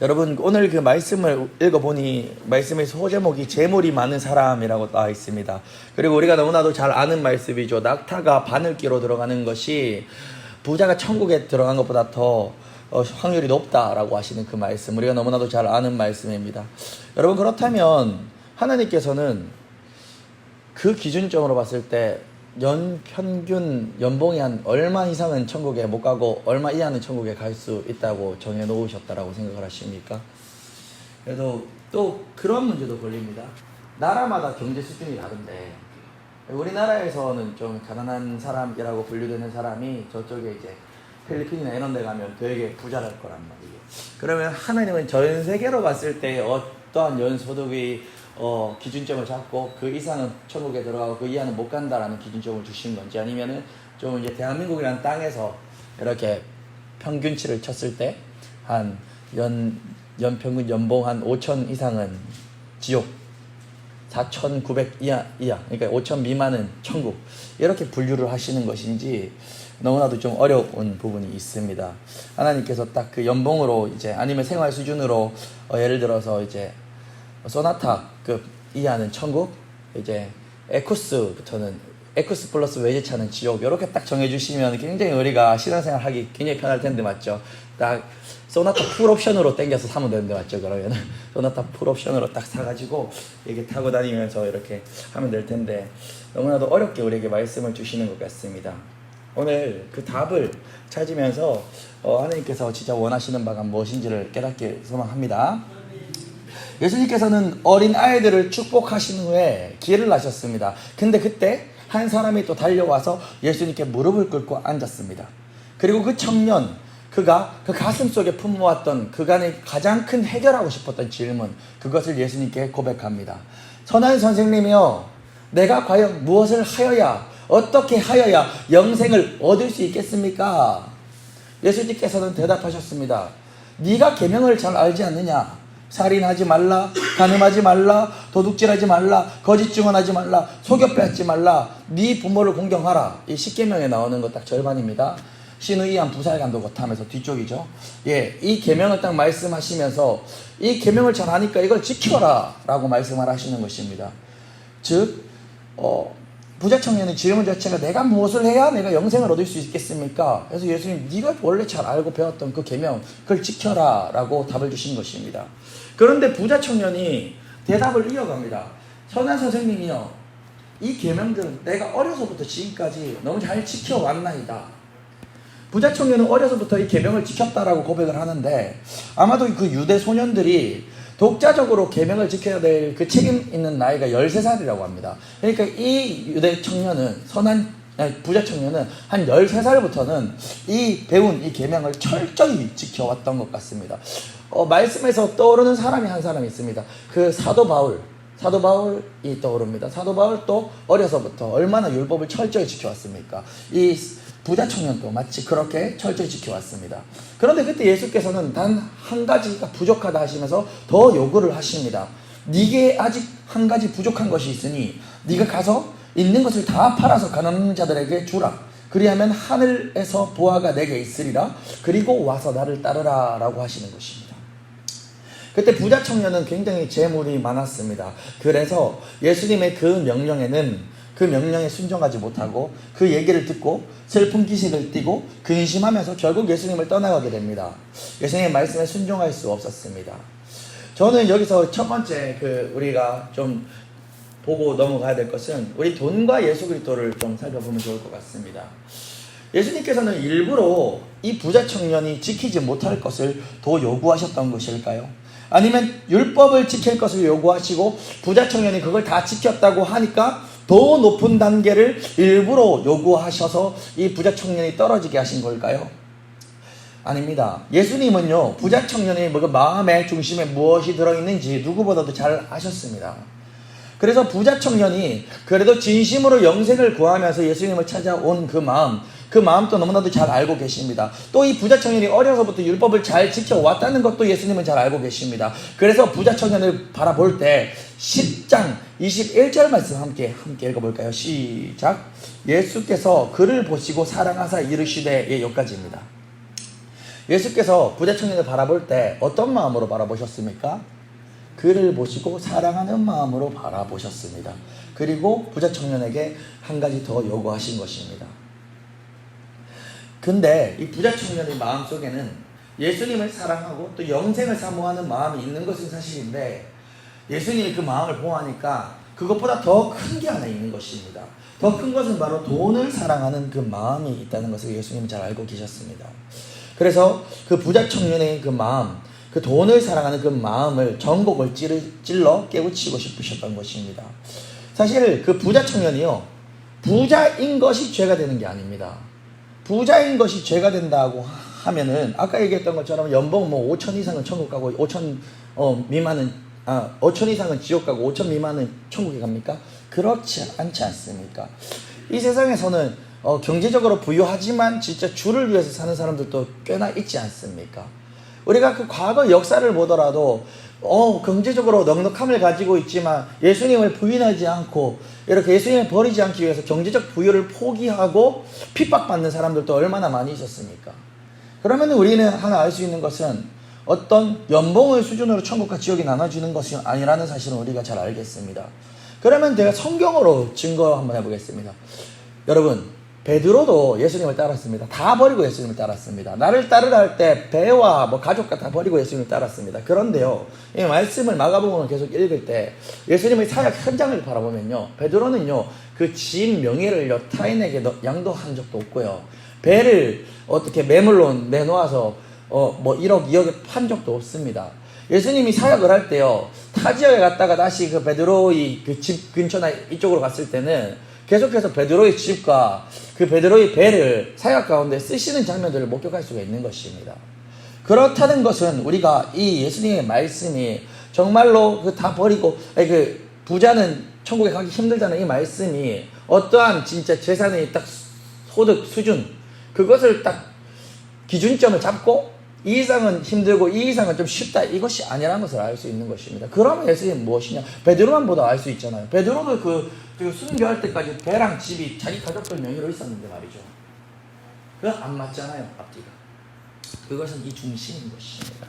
여러분 오늘 그 말씀을 읽어보니 말씀의 소제목이 재물이 많은 사람이라고 나와 있습니다. 그리고 우리가 너무나도 잘 아는 말씀이죠. 낙타가 바늘기로 들어가는 것이 부자가 천국에 들어간 것보다 더 확률이 높다라고 하시는 그 말씀, 우리가 너무나도 잘 아는 말씀입니다. 여러분, 그렇다면 하나님께서는 그 기준점으로 봤을 때 평균 연봉이 한 얼마 이상은 천국에 못 가고 얼마 이하는 천국에 갈 수 있다고 정해 놓으셨다라고 생각을 하십니까? 그래서 또 그런 문제도 걸립니다. 나라마다 경제 수준이 다른데 우리나라에서는 좀 가난한 사람이라고 분류되는 사람이 저쪽에 이제 필리핀이나 이런 데 가면 되게 부자랄 거란 말이에요. 그러면 하나님은 전 세계로 봤을 때 어떠한 연소득이 기준점을 잡고 그 이상은 천국에 들어가고 그 이하는 못 간다라는 기준점을 주신 건지, 아니면은 좀 이제 대한민국이라는 땅에서 이렇게 평균치를 쳤을 때 한 연평균 연봉 한 5천 이상은 지옥, 4,900 이하, 그러니까 5천 미만은 천국, 이렇게 분류를 하시는 것인지 너무나도 좀 어려운 부분이 있습니다. 하나님께서 딱 그 연봉으로 이제, 아니면 생활 수준으로 예를 들어서 이제 소나타급 이하는 천국, 이제 에쿠스부터는 에쿠스 플러스 외제차는 지옥, 이렇게 딱 정해주시면 굉장히 우리가 신앙생활 하기 굉장히 편할 텐데, 맞죠? 딱 소나타 풀 옵션으로 땡겨서 사면 되는데, 맞죠? 그러면 소나타 풀 옵션으로 딱 사가지고 이렇게 타고 다니면서 이렇게 하면 될 텐데, 너무나도 어렵게 우리에게 말씀을 주시는 것 같습니다. 오늘 그 답을 찾으면서 하나님께서 진짜 원하시는 바가 무엇인지를 깨닫게 소망합니다. 예수님께서는 어린 아이들을 축복하신 후에 길을 나셨습니다. 근데 그때 한 사람이 또 달려와서 예수님께 무릎을 꿇고 앉았습니다. 그리고 그 청년, 그가 그 가슴 속에 품모았던 그간의 가장 큰 해결하고 싶었던 질문, 그것을 예수님께 고백합니다. 선한 선생님이여, 내가 과연 무엇을 하여야, 어떻게 하여야 영생을 얻을 수 있겠습니까? 예수님께서는 대답하셨습니다. 네가 계명을 잘 알지 않느냐? 살인하지 말라, 간음하지 말라, 도둑질하지 말라, 거짓 증언하지 말라, 속여 빼앗지 말라, 네 부모를 공경하라. 이 10계명에 나오는 거 딱 절반입니다. 신의한 부살간도 못하면서 뒤쪽이죠. 이 계명을 딱 말씀하시면서 이 계명을 잘 하니까 이걸 지켜라 라고 말씀을 하시는 것입니다. 즉 부자 청년의 질문 자체가 내가 무엇을 해야 내가 영생을 얻을 수 있겠습니까? 그래서 예수님, 네가 원래 잘 알고 배웠던 그 계명, 그걸 지켜라 라고 답을 주신 것입니다. 그런데 부자 청년이 대답을 이어갑니다. 선한 선생님이요, 이 계명들은 내가 어려서부터 지금까지 너무 잘 지켜왔나이다. 부자 청년은 어려서부터 이 계명을 지켰다라고 고백을 하는데, 아마도 그 유대 소년들이 독자적으로 계명을 지켜야 될 그 책임 있는 나이가 13살이라고 합니다. 그러니까 이 유대 청년은, 부자 청년은 한 13살부터는 배운 이 계명을 철저히 지켜왔던 것 같습니다. 말씀에서 떠오르는 사람이 한 사람이 있습니다. 그 사도 바울이 떠오릅니다. 사도 바울도 어려서부터 얼마나 율법을 철저히 지켜왔습니까? 이 부자 청년도 마치 그렇게 철저히 지켜왔습니다. 그런데 그때 예수께서는 단 한 가지가 부족하다 하시면서 더 요구를 하십니다. 네게 아직 한 가지 부족한 것이 있으니 네가 가서 있는 것을 다 팔아서 가난한 자들에게 주라. 그리하면 하늘에서 보화가 내게 있으리라. 그리고 와서 나를 따르라 라고 하시는 것입니다. 그때 부자 청년은 굉장히 재물이 많았습니다. 그래서 예수님의 그 명령에 순종하지 못하고 그 얘기를 듣고 슬픈 기색을 띠고 근심하면서 결국 예수님을 떠나가게 됩니다. 예수님의 말씀에 순종할 수 없었습니다. 저는 여기서 첫 번째 우리가 좀 보고 넘어가야 될 것은 우리 돈과 예수 그리스도를 좀 살펴보면 좋을 것 같습니다. 예수님께서는 일부러 이 부자 청년이 지키지 못할 것을 더 요구하셨던 것일까요? 아니면 율법을 지킬 것을 요구하시고 부자 청년이 그걸 다 지켰다고 하니까 더 높은 단계를 일부러 요구하셔서 이 부자 청년이 떨어지게 하신 걸까요? 아닙니다. 예수님은요, 부자 청년의 마음의 중심에 무엇이 들어있는지 누구보다도 잘 아셨습니다. 그래서 부자 청년이 그래도 진심으로 영생을 구하면서 예수님을 찾아온 그 마음도 너무나도 잘 알고 계십니다. 또 이 부자 청년이 어려서부터 율법을 잘 지켜왔다는 것도 예수님은 잘 알고 계십니다. 그래서 부자 청년을 바라볼 때 10장 21절 말씀 함께 읽어볼까요? 시작. 예수께서 그를 보시고 사랑하사 이르시되, 여기까지입니다. 예수께서 부자 청년을 바라볼 때 어떤 마음으로 바라보셨습니까? 그를 보시고 사랑하는 마음으로 바라보셨습니다. 그리고 부자 청년에게 한 가지 더 요구하신 것입니다. 근데 이 부자 청년의 마음속에는 예수님을 사랑하고 또 영생을 사모하는 마음이 있는 것은 사실인데, 예수님이 그 마음을 보호하니까 그것보다 더 큰 게 하나 있는 것입니다. 더 큰 것은 바로 돈을 사랑하는 그 마음이 있다는 것을 예수님이 잘 알고 계셨습니다. 그래서 그 부자 청년의 그 마음, 그 돈을 사랑하는 그 마음을 전곡을 찔러 깨우치고 싶으셨던 것입니다. 사실 그 부자 청년이요, 부자인 것이 죄가 되는 게 아닙니다. 부자인 것이 죄가 된다고 하면은 아까 얘기했던 것처럼 연봉 5천 이상은 천국 가고 5천 이상은 지옥 가고 5천 미만은 천국에 갑니까? 그렇지 않지 않습니까? 이 세상에서는 경제적으로 부유하지만 진짜 주를 위해서 사는 사람들도 꽤나 있지 않습니까? 우리가 그 과거 역사를 보더라도 경제적으로 넉넉함을 가지고 있지만 예수님을 부인하지 않고 이렇게 예수님을 버리지 않기 위해서 경제적 부유를 포기하고 핍박받는 사람들도 얼마나 많이 있었습니까? 그러면 우리는 하나 알 수 있는 것은 어떤 연봉의 수준으로 천국과 지옥이 나눠지는 것이 아니라는 사실은 우리가 잘 알겠습니다. 그러면 제가 성경으로 증거 한번 해보겠습니다. 여러분, 베드로도 예수님을 따랐습니다. 다 버리고 예수님을 따랐습니다. 나를 따르라 할 때 배와 가족과 다 버리고 예수님을 따랐습니다. 그런데요, 이 말씀을 마가복음을 계속 읽을 때 예수님의 사역 현장을 바라보면요, 베드로는요 그 집 명예를요 타인에게 양도한 적도 없고요, 배를 어떻게 매물로 내놓아서 1억 2억에 판 적도 없습니다. 예수님이 사역을 할 때요, 타 지역에 갔다가 다시 그 베드로의 그 집 근처나 이쪽으로 갔을 때는 계속해서 베드로의 집과 그 베드로의 배를 사역 가운데 쓰시는 장면들을 목격할 수가 있는 것입니다. 그렇다는 것은 우리가 이 예수님의 말씀이 정말로 그 다 버리고 그 부자는 천국에 가기 힘들다는 이 말씀이 어떠한 진짜 재산의 딱 소득 수준, 그것을 딱 기준점을 잡고 이 이상은 힘들고 이 이상은 좀 쉽다, 이것이 아니라는 것을 알 수 있는 것입니다. 그러면 예수님은 무엇이냐? 베드로만 보다 알 수 있잖아요. 베드로는 그 순교할 때까지 배랑 집이 자기 가족들 명의로 있었는데 말이죠. 그건 안 맞잖아요, 앞뒤가. 그것은 이 중심인 것입니다.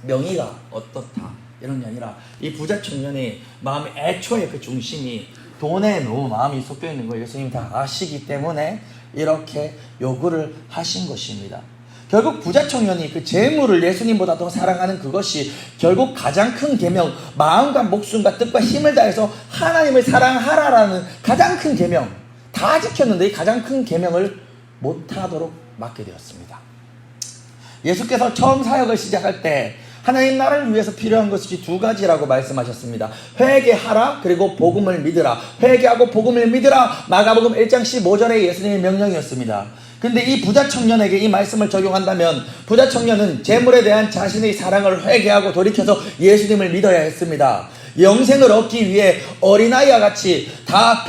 명의가 어떻다 이런 게 아니라 이 부자 청년의 마음의 애초에 그 중심이 돈에 너무 마음이 섞여 있는 걸 예수님이 다 아시기 때문에 이렇게 요구를 하신 것입니다. 결국 부자 청년이 그 재물을 예수님보다 더 사랑하는 그것이 결국 가장 큰 계명, 마음과 목숨과 뜻과 힘을 다해서 하나님을 사랑하라라는 가장 큰 계명 다 지켰는데 이 가장 큰 계명을 못하도록 맡게 되었습니다. 예수께서 처음 사역을 시작할 때 하나님 나라를 위해서 필요한 것이 두 가지라고 말씀하셨습니다. 회개하라, 그리고 복음을 믿으라. 회개하고 복음을 믿으라. 마가복음 1장 15절의 예수님의 명령이었습니다. 근데 이 부자 청년에게 이 말씀을 적용한다면 부자 청년은 재물에 대한 자신의 사랑을 회개하고 돌이켜서 예수님을 믿어야 했습니다. 영생을 얻기 위해 어린아이와 같이 다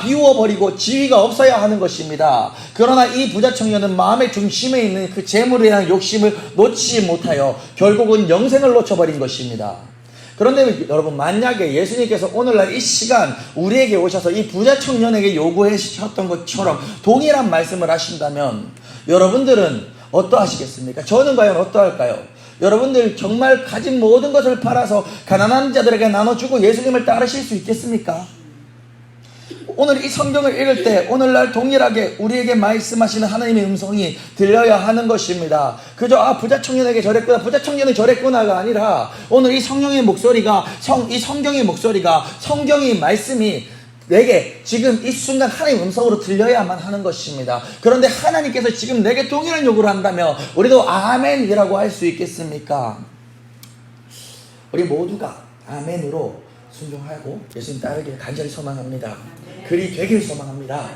비워버리고 지위가 없어야 하는 것입니다. 그러나 이 부자 청년은 마음의 중심에 있는 그 재물에 대한 욕심을 놓지 못하여 결국은 영생을 놓쳐버린 것입니다. 그런데 여러분, 만약에 예수님께서 오늘날 이 시간 우리에게 오셔서 이 부자 청년에게 요구하셨던 것처럼 동일한 말씀을 하신다면 여러분들은 어떠하시겠습니까? 저는 과연 어떠할까요? 여러분들 정말 가진 모든 것을 팔아서 가난한 자들에게 나눠주고 예수님을 따르실 수 있겠습니까? 오늘 이 성경을 읽을 때 오늘날 동일하게 우리에게 말씀하시는 하나님의 음성이 들려야 하는 것입니다. 그저 부자 청년에게 저랬구나, 부자 청년이 저랬구나가 아니라 오늘 이 성령의 목소리가 이 성경의 목소리가, 성경의 말씀이 내게 지금 이 순간 하나님의 음성으로 들려야만 하는 것입니다. 그런데 하나님께서 지금 내게 동일한 요구를 한다면 우리도 아멘이라고 할 수 있겠습니까? 우리 모두가 아멘으로 순종하고 예수님 따르기를 간절히 소망합니다. 그리 되길 소망합니다.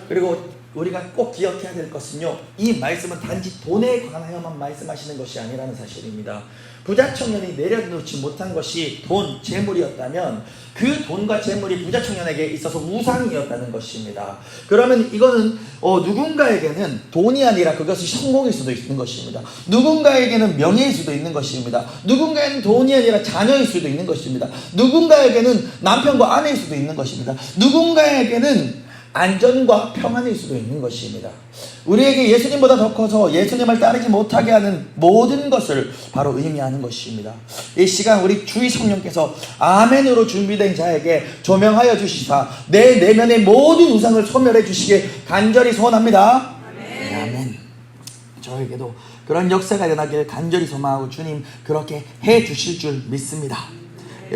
그리고 우리가 꼭 기억해야 될 것은요, 이 말씀은 단지 돈에 관하여만 말씀하시는 것이 아니라는 사실입니다. 부자 청년이 내려놓지 못한 것이 돈, 재물이었다면 그 돈과 재물이 부자 청년에게 있어서 우상이었다는 것입니다. 그러면 이거는 누군가에게는 돈이 아니라 그것이 성공일 수도 있는 것입니다. 누군가에게는 명예일 수도 있는 것입니다. 누군가에게는 돈이 아니라 자녀일 수도 있는 것입니다. 누군가에게는 남편과 아내일 수도 있는 것입니다. 누군가에게는 안전과 평안일 수도 있는 것입니다. 우리에게 예수님보다 더 커서 예수님을 따르지 못하게 하는 모든 것을 바로 의미하는 것입니다. 이 시간 우리 주의 성령께서 아멘으로 준비된 자에게 조명하여 주시사 내 내면의 모든 우상을 소멸해 주시길 간절히 소원합니다. 아멘. 아멘. 저에게도 그런 역사가 일어나길 간절히 소망하고 주님 그렇게 해 주실 줄 믿습니다.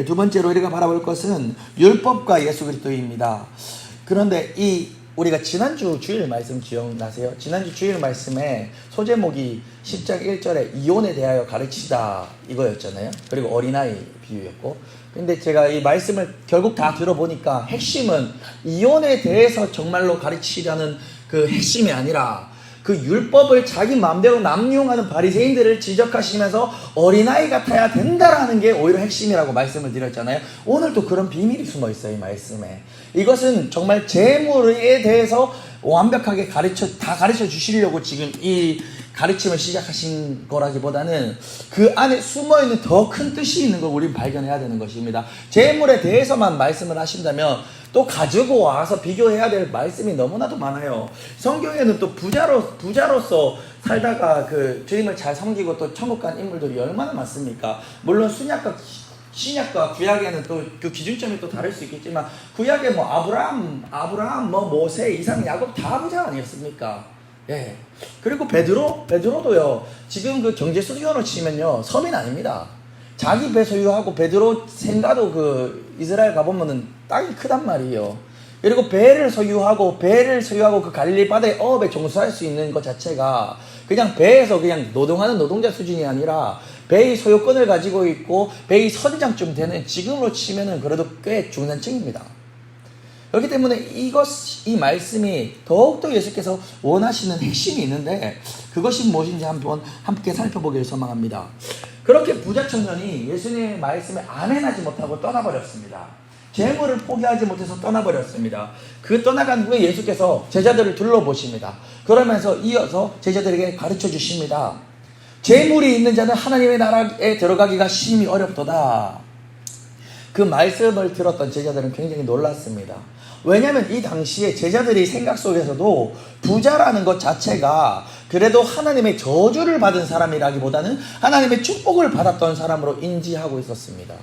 두 번째로 우리가 바라볼 것은 율법과 예수 그리스도입니다. 그런데 우리가 지난주 주일 말씀 기억나세요? 지난주 주일 말씀에 소제목이 10장 1절에 이혼에 대하여 가르치다 이거였잖아요. 그리고 어린아이 비유였고, 근데 제가 이 말씀을 결국 다 들어보니까 핵심은 이혼에 대해서 정말로 가르치려는 그 핵심이 아니라 그 율법을 자기 마음대로 남용하는 바리새인들을 지적하시면서 어린아이 같아야 된다라는 게 오히려 핵심이라고 말씀을 드렸잖아요. 오늘도 그런 비밀이 숨어 있어요, 이 말씀에. 이것은 정말 재물에 대해서 완벽하게 다 가르쳐 주시려고 지금 이 가르침을 시작하신 거라기보다는 그 안에 숨어있는 더 큰 뜻이 있는 걸 우리는 발견해야 되는 것입니다. 재물에 대해서만 말씀을 하신다면 또 가지고 와서 비교해야 될 말씀이 너무나도 많아요. 성경에는 또 부자로서 살다가 그 주님을 잘 섬기고 또 천국 간 인물들이 얼마나 많습니까? 물론 신약과 구약에는 또 그 기준점이 또 다를 수 있겠지만, 구약에 뭐 아브라함, 뭐 모세, 이삭, 야곱 다 부자 아니었습니까? 예. 그리고 베드로도요, 지금 그 경제 수준으로 치면요, 서민 아닙니다. 자기 배 소유하고 베드로 생가도 그 이스라엘 가보면은 땅이 크단 말이에요. 그리고 배를 소유하고 그 갈릴리 바다의 어업에 종수할 수 있는 것 자체가 그냥 배에서 그냥 노동하는 노동자 수준이 아니라 배의 소유권을 가지고 있고 배의 선장쯤 되는, 지금으로 치면은 그래도 꽤 중산층입니다. 그렇기 때문에 이 말씀이 더욱더 예수께서 원하시는 핵심이 있는데 그것이 무엇인지 한번 함께 살펴보기를 소망합니다. 그렇게 부자 청년이 예수님의 말씀에 아멘하지 못하고 떠나버렸습니다. 재물을 포기하지 못해서 떠나버렸습니다. 그 떠나간 후에 예수께서 제자들을 둘러보십니다. 그러면서 이어서 제자들에게 가르쳐 주십니다. 재물이 있는 자는 하나님의 나라에 들어가기가 심히 어렵도다. 그 말씀을 들었던 제자들은 굉장히 놀랐습니다. 왜냐하면 이 당시에 제자들이 생각 속에서도 부자라는 것 자체가 그래도 하나님의 저주를 받은 사람이라기보다는 하나님의 축복을 받았던 사람으로 인지하고 있었습니다.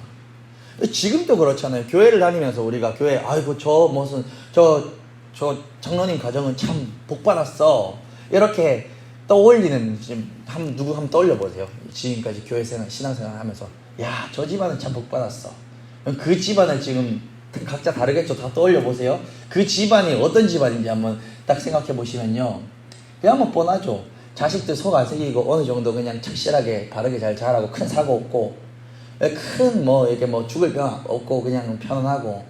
지금도 그렇잖아요. 교회를 다니면서 우리가 아이고 저 장로님 가정은 참 복받았어, 이렇게 떠올리는, 지금 누구 한번 떠올려보세요. 지금까지 교회 생활, 신앙생활 하면서 야, 저 집안은 참 복받았어. 그 집안을 지금 각자 다르겠죠. 다 떠올려보세요. 그 집안이 어떤 집안인지 한번 딱 생각해보시면요, 그냥 뭐 뻔하죠. 자식들 속 안 새기고 어느 정도 그냥 착실하게 바르게 잘 자라고 큰 사고 없고 큰 이렇게 죽을 병 없고 그냥 편안하고,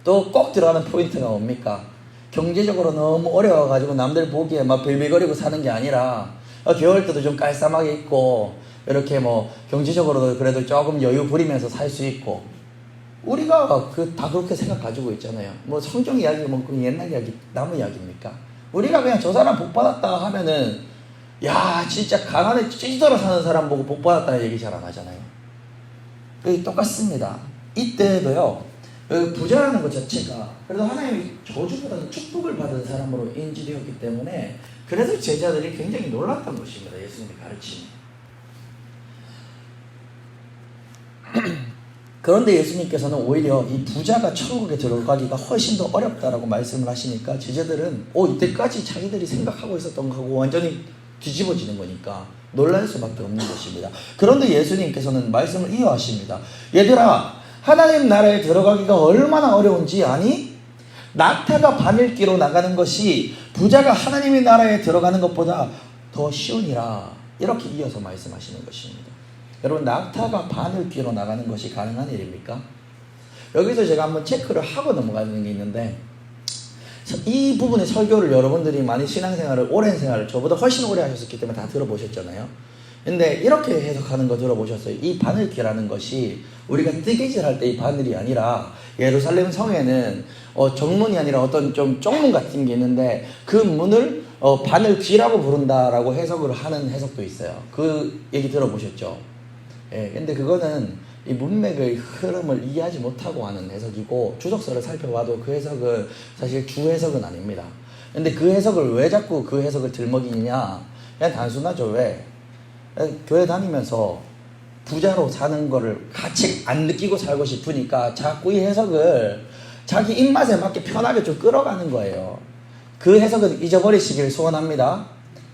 또 꼭 들어가는 포인트가 뭡니까? 경제적으로 너무 어려워가지고 남들 보기에 막 빌빌거리고 사는 게 아니라 겨울 때도 좀 깔쌈하게 있고 이렇게 경제적으로도 그래도 조금 여유 부리면서 살 수 있고, 우리가 다 그렇게 생각 가지고 있잖아요. 성경 이야기 그 옛날 이야기, 남 이야기입니까? 우리가 그냥 저 사람 복 받았다 하면은 야, 진짜 가난에 찌들어 사는 사람 보고 복 받았다는 얘기 잘 안 하잖아요. 똑같습니다. 이때도요, 부자라는 것 자체가 그래도 하나님의 저주보다는 축복을 받은 사람으로 인지되었기 때문에 그래서 제자들이 굉장히 놀랐던 것입니다. 예수님의 가르침이. 그런데 예수님께서는 오히려 이 부자가 천국에 들어가기가 훨씬 더 어렵다라고 말씀을 하시니까 제자들은 이때까지 자기들이 생각하고 있었던 거하고 완전히 뒤집어지는 거니까 놀랄 수밖에 없는 것입니다. 그런데 예수님께서는 말씀을 이어하십니다. 얘들아, 하나님 나라에 들어가기가 얼마나 어려운지 아니? 낙타가 바늘귀로 나가는 것이 부자가 하나님의 나라에 들어가는 것보다 더 쉬우니라. 이렇게 이어서 말씀하시는 것입니다. 여러분, 낙타가 바늘귀로 나가는 것이 가능한 일입니까? 여기서 제가 한번 체크를 하고 넘어가는 게 있는데, 이 부분의 설교를 여러분들이 많이 신앙생활을, 오랜 생활을 저보다 훨씬 오래 하셨기 때문에 다 들어보셨잖아요. 근데 이렇게 해석하는 거 들어보셨어요? 이 바늘귀라는 것이 우리가 뜨개질할 때 이 바늘이 아니라 예루살렘 성에는 정문이 아니라 어떤 좀 쪽문 같은 게 있는데 그 문을 바늘귀라고 부른다라고 해석을 하는 해석도 있어요. 그 얘기 들어보셨죠? 예, 근데 그거는 이 문맥의 흐름을 이해하지 못하고 하는 해석이고, 주석서를 살펴봐도 그 해석은 사실 주 해석은 아닙니다. 근데 그 해석을 왜 자꾸 그 해석을 들먹이냐? 그냥 단순하죠. 왜? 교회 다니면서 부자로 사는 거를 같이 안 느끼고 살고 싶으니까 자꾸 이 해석을 자기 입맛에 맞게 편하게 좀 끌어가는 거예요. 그 해석은 잊어버리시길 소원합니다.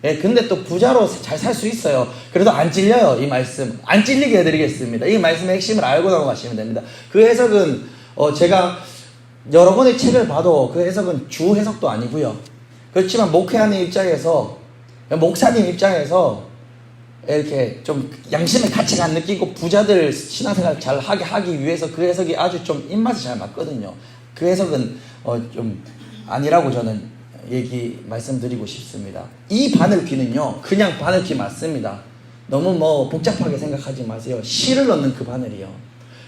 예, 근데 또 부자로 잘 살 수 있어요. 그래도 안 찔려요, 이 말씀. 안 찔리게 해드리겠습니다. 이 말씀의 핵심을 알고 넘어가시면 됩니다. 그 해석은, 제가 여러 번의 책을 봐도 그 해석은 주 해석도 아니고요. 그렇지만 목회하는 입장에서, 목사님 입장에서 이렇게 좀 양심의 가치가 안 느끼고 부자들 신앙생활 잘 하기 위해서 그 해석이 아주 좀 입맛에 잘 맞거든요. 그 해석은, 좀 아니라고 저는 말씀드리고 싶습니다. 이 바늘귀는요, 그냥 바늘귀 맞습니다. 너무 복잡하게 생각하지 마세요. 실을 넣는 그 바늘이요.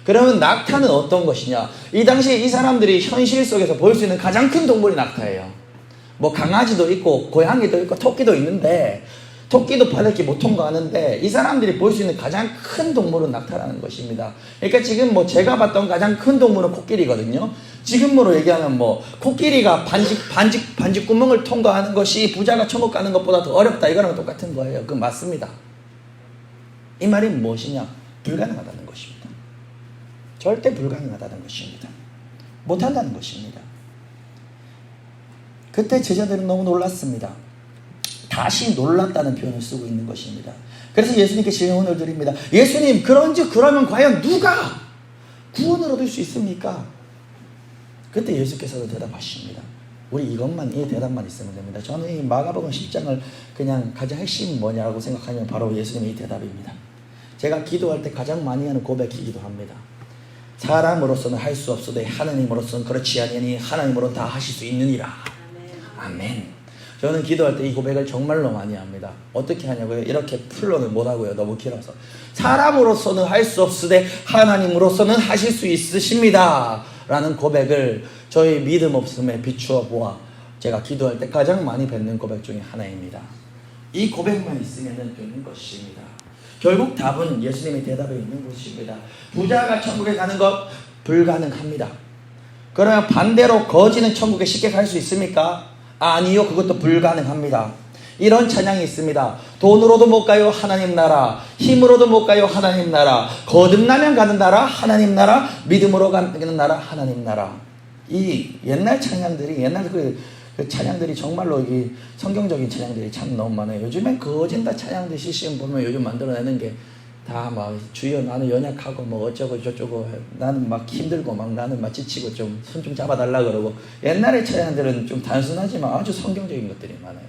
그러면 낙타는 어떤 것이냐? 이 당시에 이 사람들이 현실 속에서 볼 수 있는 가장 큰 동물이 낙타예요. 강아지도 있고 고양이도 있고 토끼도 있는데, 토끼도 바늘귀 못 통과하는데 이 사람들이 볼 수 있는 가장 큰 동물은 낙타라는 것입니다. 그러니까 지금 제가 봤던 가장 큰 동물은 코끼리거든요. 지금으로 얘기하면 코끼리가 반직 구멍을 통과하는 것이 부자가 천국 가는 것보다 더 어렵다, 이거랑 똑같은 거예요. 그건 맞습니다. 이 말이 무엇이냐? 불가능하다는 것입니다. 절대 불가능하다는 것입니다. 못한다는 것입니다. 그때 제자들은 너무 놀랐습니다. 다시 놀랐다는 표현을 쓰고 있는 것입니다. 그래서 예수님께 질문을 드립니다. 예수님, 그러면 과연 누가 구원을 얻을 수 있습니까? 그때 예수께서도 대답하십니다. 우리 이 대답만 있으면 됩니다. 저는 이 마가복음 10장을 그냥 가장 핵심이 뭐냐고 생각하면 바로 예수님의 이 대답입니다. 제가 기도할 때 가장 많이 하는 고백이기도 합니다. 사람으로서는 할 수 없으되 하나님으로서는 그렇지 아니하니 하나님으로는 다 하실 수 있느니라. 아멘. 저는 기도할 때 이 고백을 정말로 많이 합니다. 어떻게 하냐고요? 이렇게 풀로는 못하고요. 너무 길어서. 사람으로서는 할 수 없으되 하나님으로서는 하실 수 있으십니다 라는 고백을 저희 믿음 없음에 비추어 보아 제가 기도할 때 가장 많이 뱉는 고백 중에 하나입니다. 이 고백만 있으면 되는 것입니다. 결국 답은 예수님의 대답에 있는 것입니다. 부자가 천국에 가는 것 불가능합니다. 그러면 반대로 거지는 천국에 쉽게 갈 수 있습니까? 아니요, 그것도 불가능합니다. 이런 찬양이 있습니다. 돈으로도 못 가요, 하나님 나라. 힘으로도 못 가요, 하나님 나라. 거듭나면 가는 나라, 하나님 나라. 믿음으로 가는 나라, 하나님 나라. 이 옛날 찬양들이, 옛날 그 찬양들이 정말로 이 성경적인 찬양들이 참 너무 많아요. 요즘엔 거진다 찬양들 CCM 보면 요즘 만들어내는 게 다 주여 나는 연약하고 어쩌고 저쩌고 나는 힘들고 나는 지치고 좀 손 좀 잡아달라 그러고, 옛날의 찬양들은 좀 단순하지만 아주 성경적인 것들이 많아요.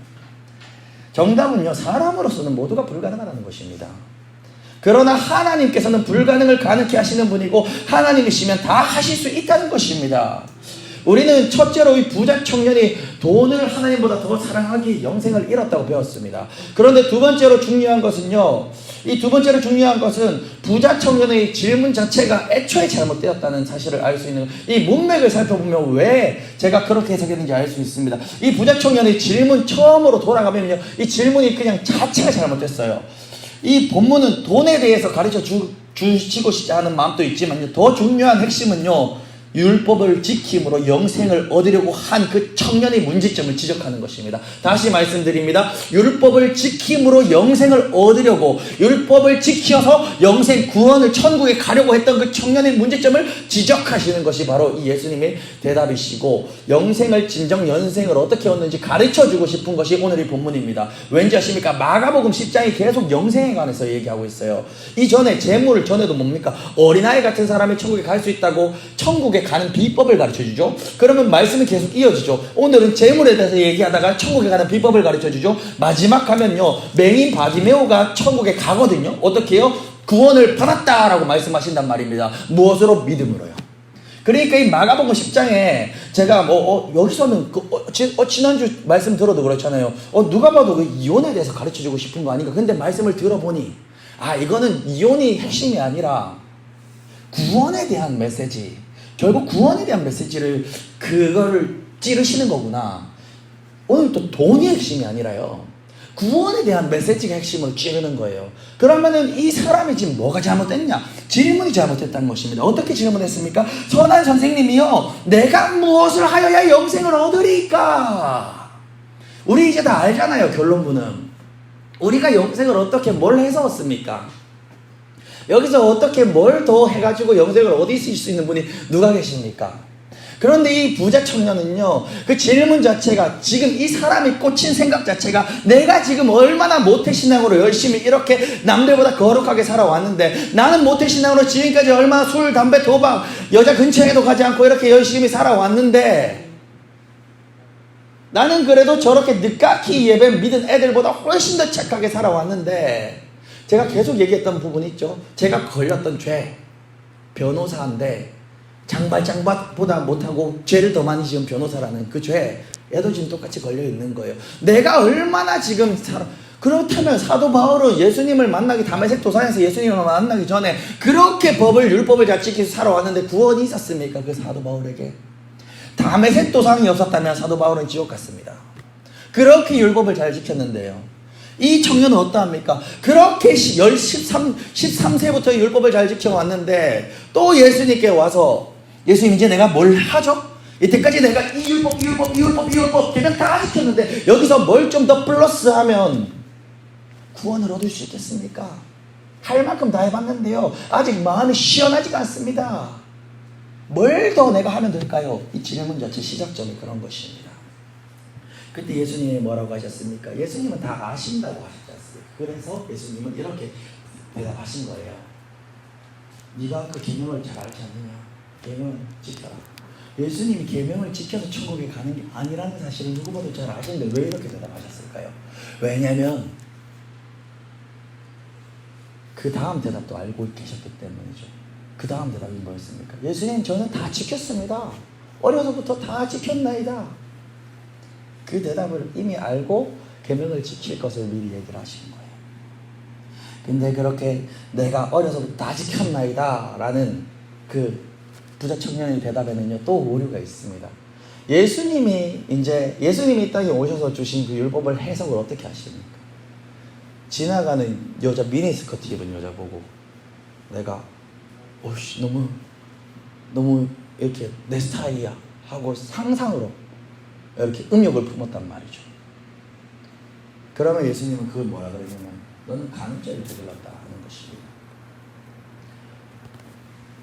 정답은요, 사람으로서는 모두가 불가능하다는 것입니다. 그러나 하나님께서는 불가능을 가능케 하시는 분이고 하나님이시면 다 하실 수 있다는 것입니다. 우리는 첫째로 이 부자 청년이 돈을 하나님보다 더 사랑하기 영생을 잃었다고 배웠습니다. 그런데 두 번째로 중요한 것은요, 이 두 번째로 중요한 것은 부자 청년의 질문 자체가 애초에 잘못되었다는 사실을 알 수 있는, 이 문맥을 살펴보면 왜 제가 그렇게 해석했는지 알 수 있습니다. 이 부자 청년의 질문 처음으로 돌아가면요, 이 질문이 그냥 자체가 잘못됐어요. 이 본문은 돈에 대해서 가르쳐 주시고 싶지 않은 마음도 있지만요, 더 중요한 핵심은요, 율법을 지킴으로 영생을 얻으려고 한 그 청년의 문제점을 지적하는 것입니다. 다시 말씀드립니다. 율법을 지킴으로 영생을 얻으려고, 율법을 지켜서 영생 구원을 천국에 가려고 했던 그 청년의 문제점을 지적하시는 것이 바로 이 예수님의 대답이시고, 영생을 진정 영생을 어떻게 얻는지 가르쳐주고 싶은 것이 오늘의 본문입니다. 왠지 아십니까? 마가복음 10장이 계속 영생에 관해서 얘기하고 있어요. 이전에 재물을 전에도 뭡니까? 어린아이 같은 사람이 천국에 갈 수 있다고 천국에 가는 비법을 가르쳐주죠. 그러면 말씀이 계속 이어지죠. 오늘은 재물에 대해서 얘기하다가 천국에 가는 비법을 가르쳐주죠. 마지막 하면요, 맹인 바디메오가 천국에 가거든요. 어떻게 해요? 구원을 받았다라고 말씀하신단 말입니다. 무엇으로? 믿음으로요. 그러니까 이 마가복음 10장에 제가 여기서는 지난주 말씀 들어도 그렇잖아요. 누가 봐도 그 이혼에 대해서 가르쳐주고 싶은 거 아닌가. 근데 말씀을 들어보니 이거는 이혼이 핵심이 아니라 구원에 대한 메시지, 결국 구원에 대한 메시지를 그거를 찌르시는 거구나. 오늘 또 돈이 핵심이 아니라요, 구원에 대한 메시지가 핵심으로 찌르는 거예요. 그러면은 이 사람이 지금 뭐가 잘못됐냐? 질문이 잘못했다는 것입니다. 어떻게 질문했습니까? 선한 선생님이요, 내가 무엇을 하여야 영생을 얻으리까? 우리 이제 다 알잖아요. 결론부는 우리가 영생을 어떻게 뭘 해서 얻습니까? 여기서 어떻게 뭘 더 해가지고 영생을 얻을 수 있는 분이 누가 계십니까? 그런데 이 부자 청년은요, 그 질문 자체가, 지금 이 사람이 꽂힌 생각 자체가, 내가 지금 얼마나 모태신앙으로 열심히 이렇게 남들보다 거룩하게 살아왔는데, 나는 모태신앙으로 지금까지 얼마나 술, 담배, 도박, 여자 근처에도 가지 않고 이렇게 열심히 살아왔는데, 나는 그래도 저렇게 늦깎이 예배 믿은 애들보다 훨씬 더 착하게 살아왔는데, 제가 계속 얘기했던 부분 있죠. 제가 걸렸던 죄, 변호사인데 장발장밭보다 못하고 죄를 더 많이 지은 변호사라는 그 죄, 얘도 지금 똑같이 걸려있는 거예요. 내가 얼마나 지금 그렇다면 사도 바울은 예수님을 만나기, 다메섹 도상에서 예수님을 만나기 전에 그렇게 율법을 잘 지키고 살아왔는데 구원이 있었습니까? 그 사도 바울에게 다메섹 도상이 없었다면 사도 바울은 지옥 갔습니다. 그렇게 율법을 잘 지켰는데요, 이 청년은 어떠합니까? 그렇게 13세부터 율법을 잘 지켜왔는데 또 예수님께 와서, 예수님 이제 내가 뭘 하죠? 이때까지 내가 이 율법 그냥 다 지켰는데 여기서 뭘 좀 더 플러스하면 구원을 얻을 수 있겠습니까? 할 만큼 다 해봤는데요, 아직 마음이 시원하지가 않습니다. 뭘 더 내가 하면 될까요? 이 질문 자체 시작점이 그런 것입니다. 그때 예수님이 뭐라고 하셨습니까? 예수님은 다 아신다고 하셨지 않습니까? 그래서 예수님은 이렇게 대답하신 거예요. 네가 그 계명을 잘 알지 않느냐? 계명을 지켜라. 예수님이 계명을 지켜서 천국에 가는 게 아니라는 사실을 누구보다 잘 아시는데 왜 이렇게 대답하셨을까요? 왜냐하면 그 다음 대답도 알고 계셨기 때문이죠. 그 다음 대답이 뭐였습니까? 예수님, 저는 다 지켰습니다. 어려서부터 다 지켰나이다. 그 대답을 이미 알고 계명을 지킬 것을 미리 얘기를 하신 거예요. 근데 그렇게 내가 어려서부터 다 지켰나이다 라는 그 부자 청년의 대답에는요, 또 오류가 있습니다. 예수님이 이 땅에 오셔서 주신 그 율법을 해석을 어떻게 하십니까? 지나가는 여자, 미니스커트 입은 여자 보고 내가 오씨 너무 이렇게 내 스타일이야 하고 상상으로 이렇게 음욕을 품었단 말이죠. 그러면 예수님은 그걸 뭐라 그러냐면, 너는 간음죄를 저질렀다 하는 것입니다.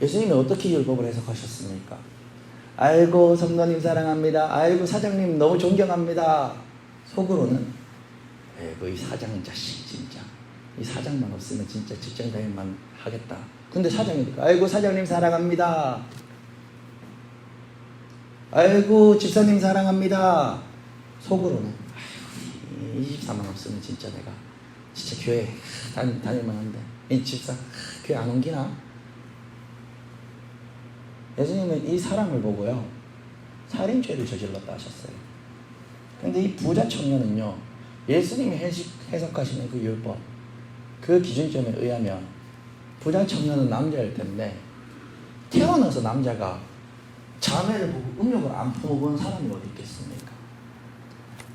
예수님이 어떻게 율법을 해석하셨습니까? 아이고 성도님 사랑합니다. 아이고 사장님 너무 존경합니다. 속으로는 아이고 이 사장 자식 진짜, 이 사장만 없으면 진짜 직장 다닐만 하겠다. 근데 사장이니까 아이고 사장님 사랑합니다. 아이고 집사님 사랑합니다. 속으로는 아이고 이 집사만 없으면 진짜 내가 진짜 교회 다닐만 한데, 이 집사 교회 안 옮기나? 예수님은 이 사람을 보고요, 살인죄를 저질렀다 하셨어요. 근데 이 부자 청년은요, 예수님이 해석하시는 그 율법, 그 기준점에 의하면 부자 청년은 남자일 텐데, 태어나서 남자가 자매를 보고 음욕을 안 품어본 사람이 어디 있겠습니까?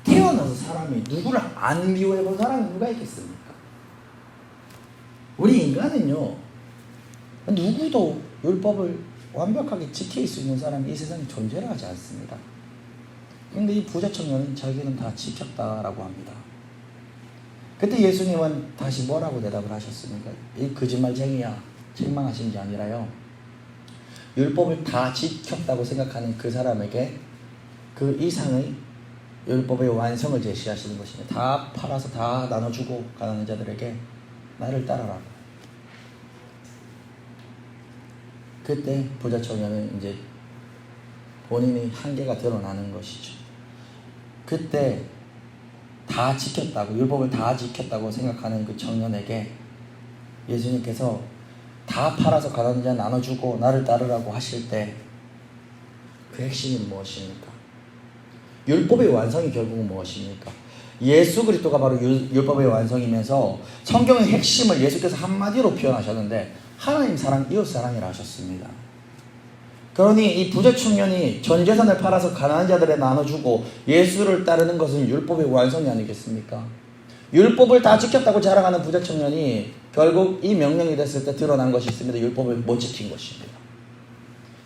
태어나서 사람이 누구를 안 미워해본 사람이 누가 있겠습니까? 우리 인간은요, 누구도 율법을 완벽하게 지킬 수 있는 사람이 이 세상에 존재를 하지 않습니다. 근데 이 부자 청년은 자기는 다 지켰다라고 합니다. 그때 예수님은 다시 뭐라고 대답을 하셨습니까? 이 거짓말쟁이야, 책망하신 게 아니라요, 율법을 다 지켰다고 생각하는 그 사람에게 그 이상의 율법의 완성을 제시하시는 것입니다. 다 팔아서 다 나눠주고 가난한 자들에게 나를 따라라. 그때 부자 청년은 이제 본인의 한계가 드러나는 것이죠. 그때 다 지켰다고, 율법을 다 지켰다고 생각하는 그 청년에게 예수님께서 다 팔아서 가난한 자 나눠주고 나를 따르라고 하실 때 그 핵심이 무엇입니까? 율법의 완성이 결국은 무엇입니까? 예수 그리스도가 바로 율법의 완성이면서 성경의 핵심을 예수께서 한마디로 표현하셨는데, 하나님 사랑, 이웃 사랑이라 하셨습니다. 그러니 이 부자 청년이 전 재산을 팔아서 가난한 자들에 나눠주고 예수를 따르는 것은 율법의 완성이 아니겠습니까? 율법을 다 지켰다고 자랑하는 부자 청년이 결국 이 명령이 됐을 때 드러난 것이 있습니다. 율법을 못 지킨 것입니다.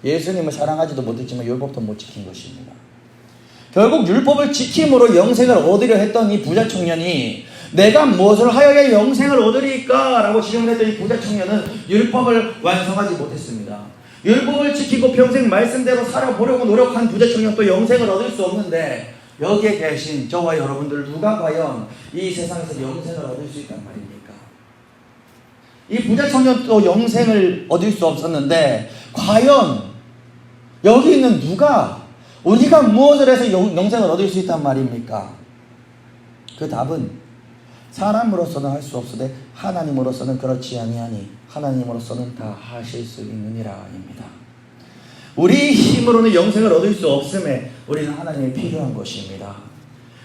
예수님을 사랑하지도 못했지만 율법도 못 지킨 것입니다. 결국 율법을 지킴으로 영생을 얻으려 했던 이 부자 청년이 내가 무엇을 하여야 영생을 얻으리까? 라고 질문을 했던 이 부자 청년은 율법을 완성하지 못했습니다. 율법을 지키고 평생 말씀대로 살아보려고 노력한 부자 청년도 영생을 얻을 수 없는데 여기에 계신 저와 여러분들 누가 과연 이 세상에서 영생을 얻을 수 있단 말입니까? 이 부자 청년도 영생을 얻을 수 없었는데 과연 여기 있는 누가 우리가 무엇을 해서 영생을 얻을 수 있단 말입니까? 그 답은 사람으로서는 할 수 없으되 하나님으로서는 그렇지 아니하니 하나님으로서는 다 하실 수 있느니라입니다. 우리 힘으로는 영생을 얻을 수 없음에 우리는 하나님이 필요한 것입니다.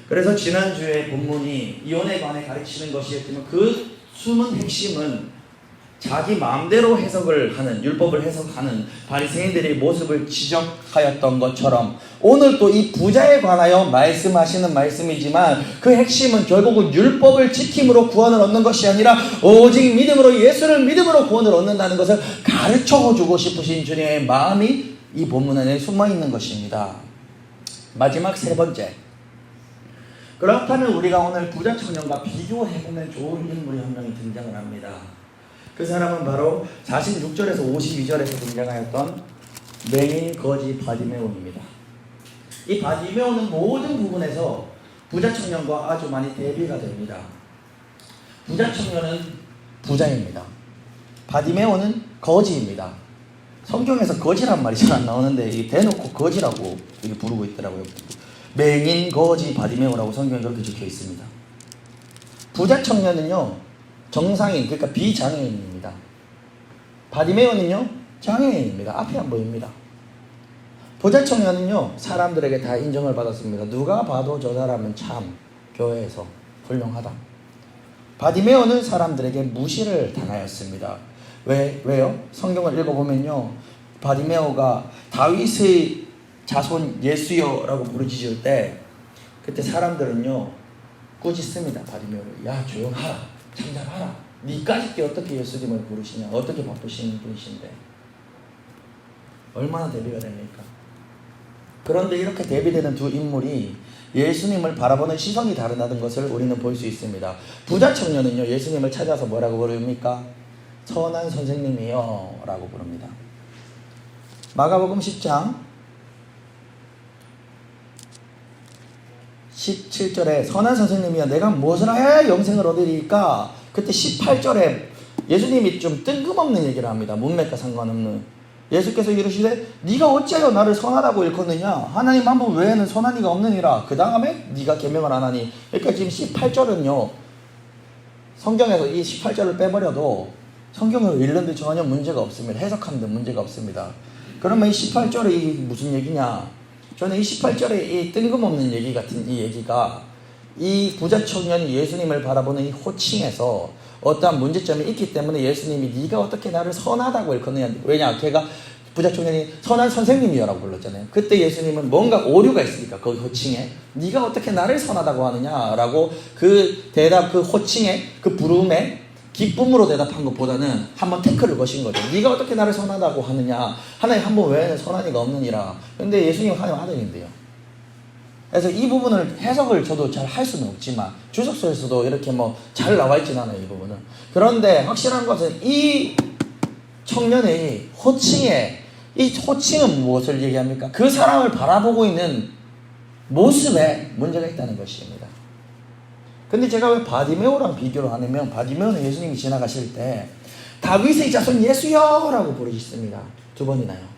그래서 지난주에 본문이 이혼에 관해 가르치는 것이었지만 그 숨은 핵심은 자기 마음대로 해석을 하는 율법을 해석하는 바리새인들의 모습을 지적하였던 것처럼 오늘 또 이 부자에 관하여 말씀하시는 말씀이지만 그 핵심은 결국은 율법을 지킴으로 구원을 얻는 것이 아니라 오직 믿음으로 예수를 믿음으로 구원을 얻는다는 것을 가르쳐주고 싶으신 주님의 마음이 이 본문 안에 숨어있는 것입니다. 마지막 세 번째, 그렇다면 우리가 오늘 부자 청년과 비교해보면 좋은 인물이 한 명이 등장을 합니다. 그 사람은 바로 46절에서 52절에서 등장하였던 맹인 거지 바디메온입니다. 이 바디메온은 모든 부분에서 부자 청년과 아주 많이 대비가 됩니다. 부자 청년은 부자입니다. 바디메온은 거지입니다. 성경에서 거지란 말이 잘 안 나오는데 이 대놓고 거지라고 이렇게 부르고 있더라고요. 맹인 거지 바디메온이라고 성경에 그렇게 적혀 있습니다. 부자 청년은요 정상인, 그러니까 비장애인입니다. 바디메온은요 장애인입니다. 앞이 안 보입니다. 부자 청년은요 사람들에게 다 인정을 받았습니다. 누가 봐도 저 사람은 참 교회에서 훌륭하다. 바디메온은 사람들에게 무시를 당하였습니다. 왜요? 성경을 읽어보면요 바디메오가 다윗의 자손 예수여라고 부르짖을 때 그때 사람들은요 꾸짖습니다. 바디메오를. 야 조용하라, 잠잠하라. 니까짓 게 어떻게 예수님을 부르시냐, 어떻게 바쁘신 분이신데 얼마나 대비가 됩니까? 그런데 이렇게 대비되는 두 인물이 예수님을 바라보는 시선이 다르다는 것을 우리는 볼 수 있습니다. 부자 청년은요 예수님을 찾아서 뭐라고 부릅니까? 선한 선생님이요 라고 부릅니다. 마가복음 10장 17절에 선한 선생님이여 내가 무엇을 하여야 영생을 얻으리까? 그때 18절에 예수님이 좀 뜬금없는 얘기를 합니다. 문맥과 상관없는. 예수께서 이르시되 네가 어찌하여 나를 선하다고 일컫느냐? 하나님 한 분 외에는 선한 이가 없느니라. 그 다음에 네가 계명을 안 하니. 그러니까 지금 18절은요 성경에서 이 18절을 빼버려도 성경을 읽는데 전혀 문제가 없습니다. 해석하는데 문제가 없습니다. 그러면 이 18절이 무슨 얘기냐? 저는 이 18절의 이 뜬금없는 얘기 같은 이 얘기가 이 부자 청년이 예수님을 바라보는 이 호칭에서 어떠한 문제점이 있기 때문에 예수님이 네가 어떻게 나를 선하다고 일컫느냐. 왜냐? 걔가 부자 청년이 선한 선생님이여라고 불렀잖아요. 그때 예수님은 뭔가 오류가 있으니까 그 호칭에 네가 어떻게 나를 선하다고 하느냐라고 그 대답, 그 호칭에 그 부름에 기쁨으로 대답한 것보다는 한번 태클을 거신 거죠. 네가 어떻게 나를 선하다고 하느냐. 하나님 한 분 외에는 선한 이가 없느니라. 근데 예수님은 하나님 아들인데요. 그래서 이 부분을 해석을 저도 잘 할 수는 없지만 주석서에서도 이렇게 뭐 잘 나와 있진 않아요. 이 부분은. 그런데 확실한 것은 이 청년의 호칭에 이 호칭은 무엇을 얘기합니까? 그 사람을 바라보고 있는 모습에 문제가 있다는 것입니다. 근데 제가 왜 바디메오랑 비교를 하냐면 바디메오는 예수님이 지나가실 때 다윗의 자손 예수여 라고 부르셨습니다. 2번이나요.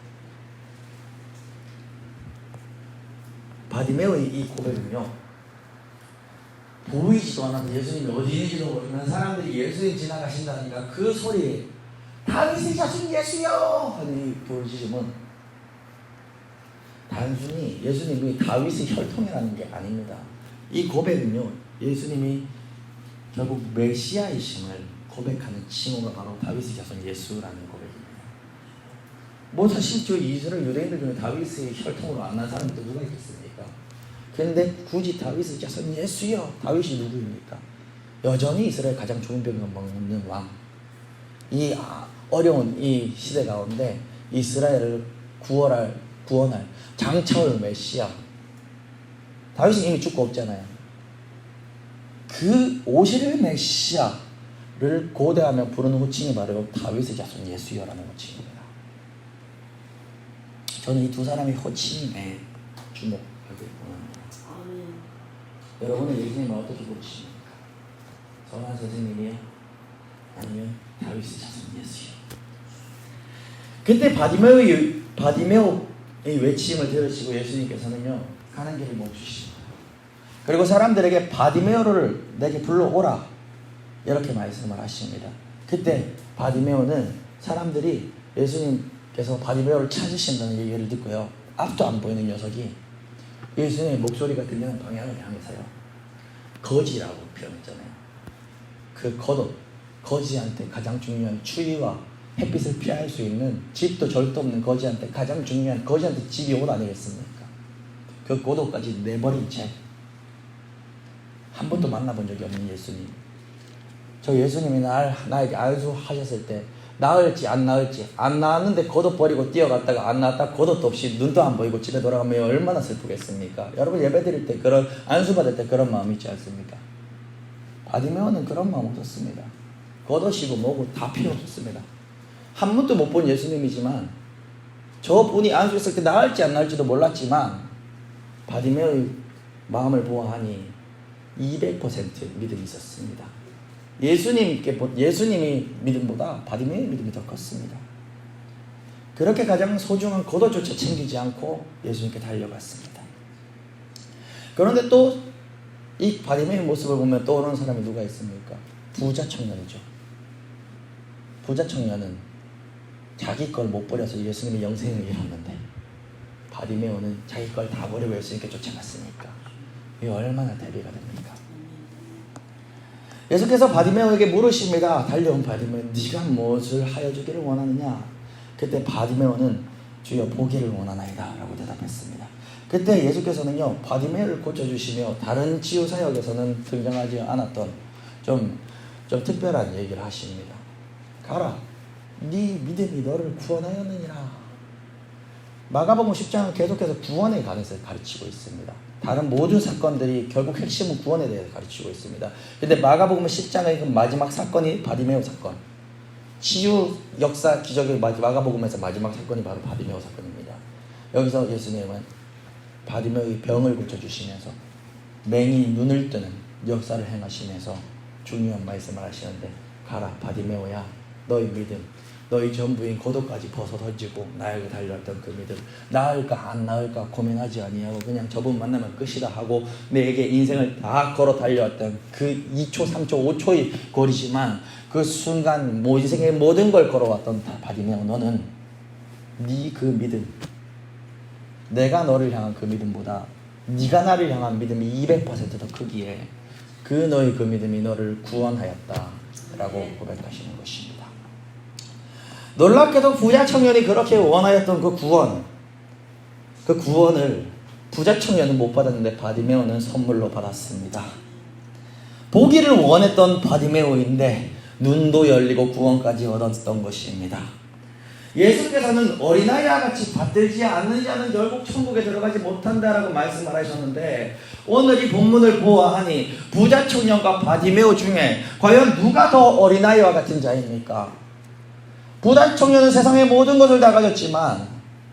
바디메오의 이 고백은요 보이지도 않아서 예수님이 어디 있는지도 모르면 사람들이 예수님 지나가신다니까 그 소리에 다윗의 자손 예수여 하는 이 부르짖음은 단순히 예수님이 다윗의 혈통이라는 게 아닙니다. 이 고백은요 예수님이 결국 메시아이심을 고백하는 칭호가 바로 다윗의 자손 예수라는 고백입니다. 뭐 사실 저 이스라엘 유대인들 중에 다윗의 혈통으로 안 난 사람이 또 누가 있겠습니까? 그런데 굳이 다윗의 자손 예수여, 다윗이 누구입니까? 여전히 이스라엘 가장 좋은 병을 먹는 왕. 이 어려운 이 시대 가운데 이스라엘을 구원할 장차올 메시아. 다윗은 이미 죽고 없잖아요. 그 오실 메시아를 고대하며 부르는 호칭이 바로 다윗의 자손 예수여라는 호칭입니다. 저는 이 두 사람의 호칭에 주목하길 원합니다. 여러분은 예수님을 어떻게 부르십니까? 선한 선생님이요? 아니면 다윗의 자손 예수요? 그때 바디메오의 외침을 들으시고 예수님께서는요, 가는 길을 멈추십니다. 그리고 사람들에게 바디메오를 내게 불러오라, 이렇게 말씀을 하십니다. 그때 바디메오는 사람들이 예수님께서 바디메오를 찾으신다는 얘기를 듣고요, 앞도 안 보이는 녀석이 예수님의 목소리가 들리는 방향을 향해서요, 거지라고 표현했잖아요. 그 거지한테 가장 중요한 추위와 햇빛을 피할 수 있는 집도 절도 없는 거지한테 가장 중요한, 거지한테 집이 옷 아니겠습니까? 그 고도까지 내버린 채 한 번도 만나본 적이 없는 예수님. 저 예수님이 나에게 안수하셨을 때 나을지 안 나을지, 안 나았는데 겉옷 버리고 뛰어갔다가 안 나왔다 겉옷도 없이 눈도 안 보이고 집에 돌아가면 얼마나 슬프겠습니까? 여러분 예배 드릴 때 그런, 안수 받을 때 그런 마음 있지 않습니까? 바디메오는 그런 마음 없었습니다. 겉옷이고 뭐고 다 필요 없었습니다. 한 번도 못 본 예수님이지만 저분이 안수했을 때 나을지 안 나을지도 몰랐지만 바디메오의 마음을 보아하니 200% 믿음이 있었습니다. 예수님이 믿음보다 바디메오의 믿음이 더 컸습니다. 그렇게 가장 소중한 겉옷조차 챙기지 않고 예수님께 달려갔습니다. 그런데 또 이 바디메오의 모습을 보면 떠오르는 사람이 누가 있습니까? 부자 청년이죠. 부자 청년은 자기 걸 못 버려서 예수님의 영생을 잃었는데, 바디메오는 자기 걸 다 버리고 예수님께 쫓아갔으니까 이 얼마나 대비가 됩니까? 예수께서 바디메오에게 물으십니다. 달려온 바디메오, 네가 무엇을 하여 주기를 원하느냐? 그때 바디메오는 주여 보기를 원하나이다 라고 대답했습니다. 그때 예수께서는요, 바디메오를 고쳐주시며 다른 치유사역에서는 등장하지 않았던 좀 특별한 얘기를 하십니다. 가라, 네 믿음이 너를 구원하였느니라. 마가복음 10장은 계속해서 구원의 가능성을 가르치고 있습니다. 다른 모든 사건들이 결국 핵심은 구원에 대해서 가르치고 있습니다. 근데 마가복음 10장의 그 마지막 사건이 바디메오 사건, 치유 역사 기적의 마가복음에서 마지막 사건이 바로 바디메오 사건입니다. 여기서 예수님은 바디메오의 병을 고쳐주시면서 맹인이 눈을 뜨는 역사를 행하시면서 중요한 말씀을 하시는데, 가라 바디메오야, 너의 믿음, 너희 전부인 고도까지 벗어 던지고 나에게 달려왔던 그 믿음, 나을까 안 나을까 고민하지 아니하고 그냥 저분 만나면 끝이다 하고 내게 인생을 다 걸어 달려왔던 그 2초 3초 5초의 거리지만 그 순간 인생의 모든 걸 걸어왔던 바디메오, 너는 네 그 믿음, 내가 너를 향한 그 믿음보다 네가 나를 향한 믿음이 200%더 크기에 그 너의 그 믿음이 너를 구원하였다 라고 고백하시는 것입니다. 놀랍게도 부자 청년이 그렇게 원하였던 그 구원을 부자 청년은 못 받았는데 바디메오는 선물로 받았습니다. 보기를 원했던 바디메오인데 눈도 열리고 구원까지 얻었던 것입니다. 예수께서는 어린아이와 같이 받들지 않는 자는 결국 천국에 들어가지 못한다라고 말씀을 하셨는데, 오늘 이 본문을 보아하니 부자 청년과 바디메오 중에 과연 누가 더 어린아이와 같은 자입니까? 부자 청년은 세상의 모든 것을 다 가졌지만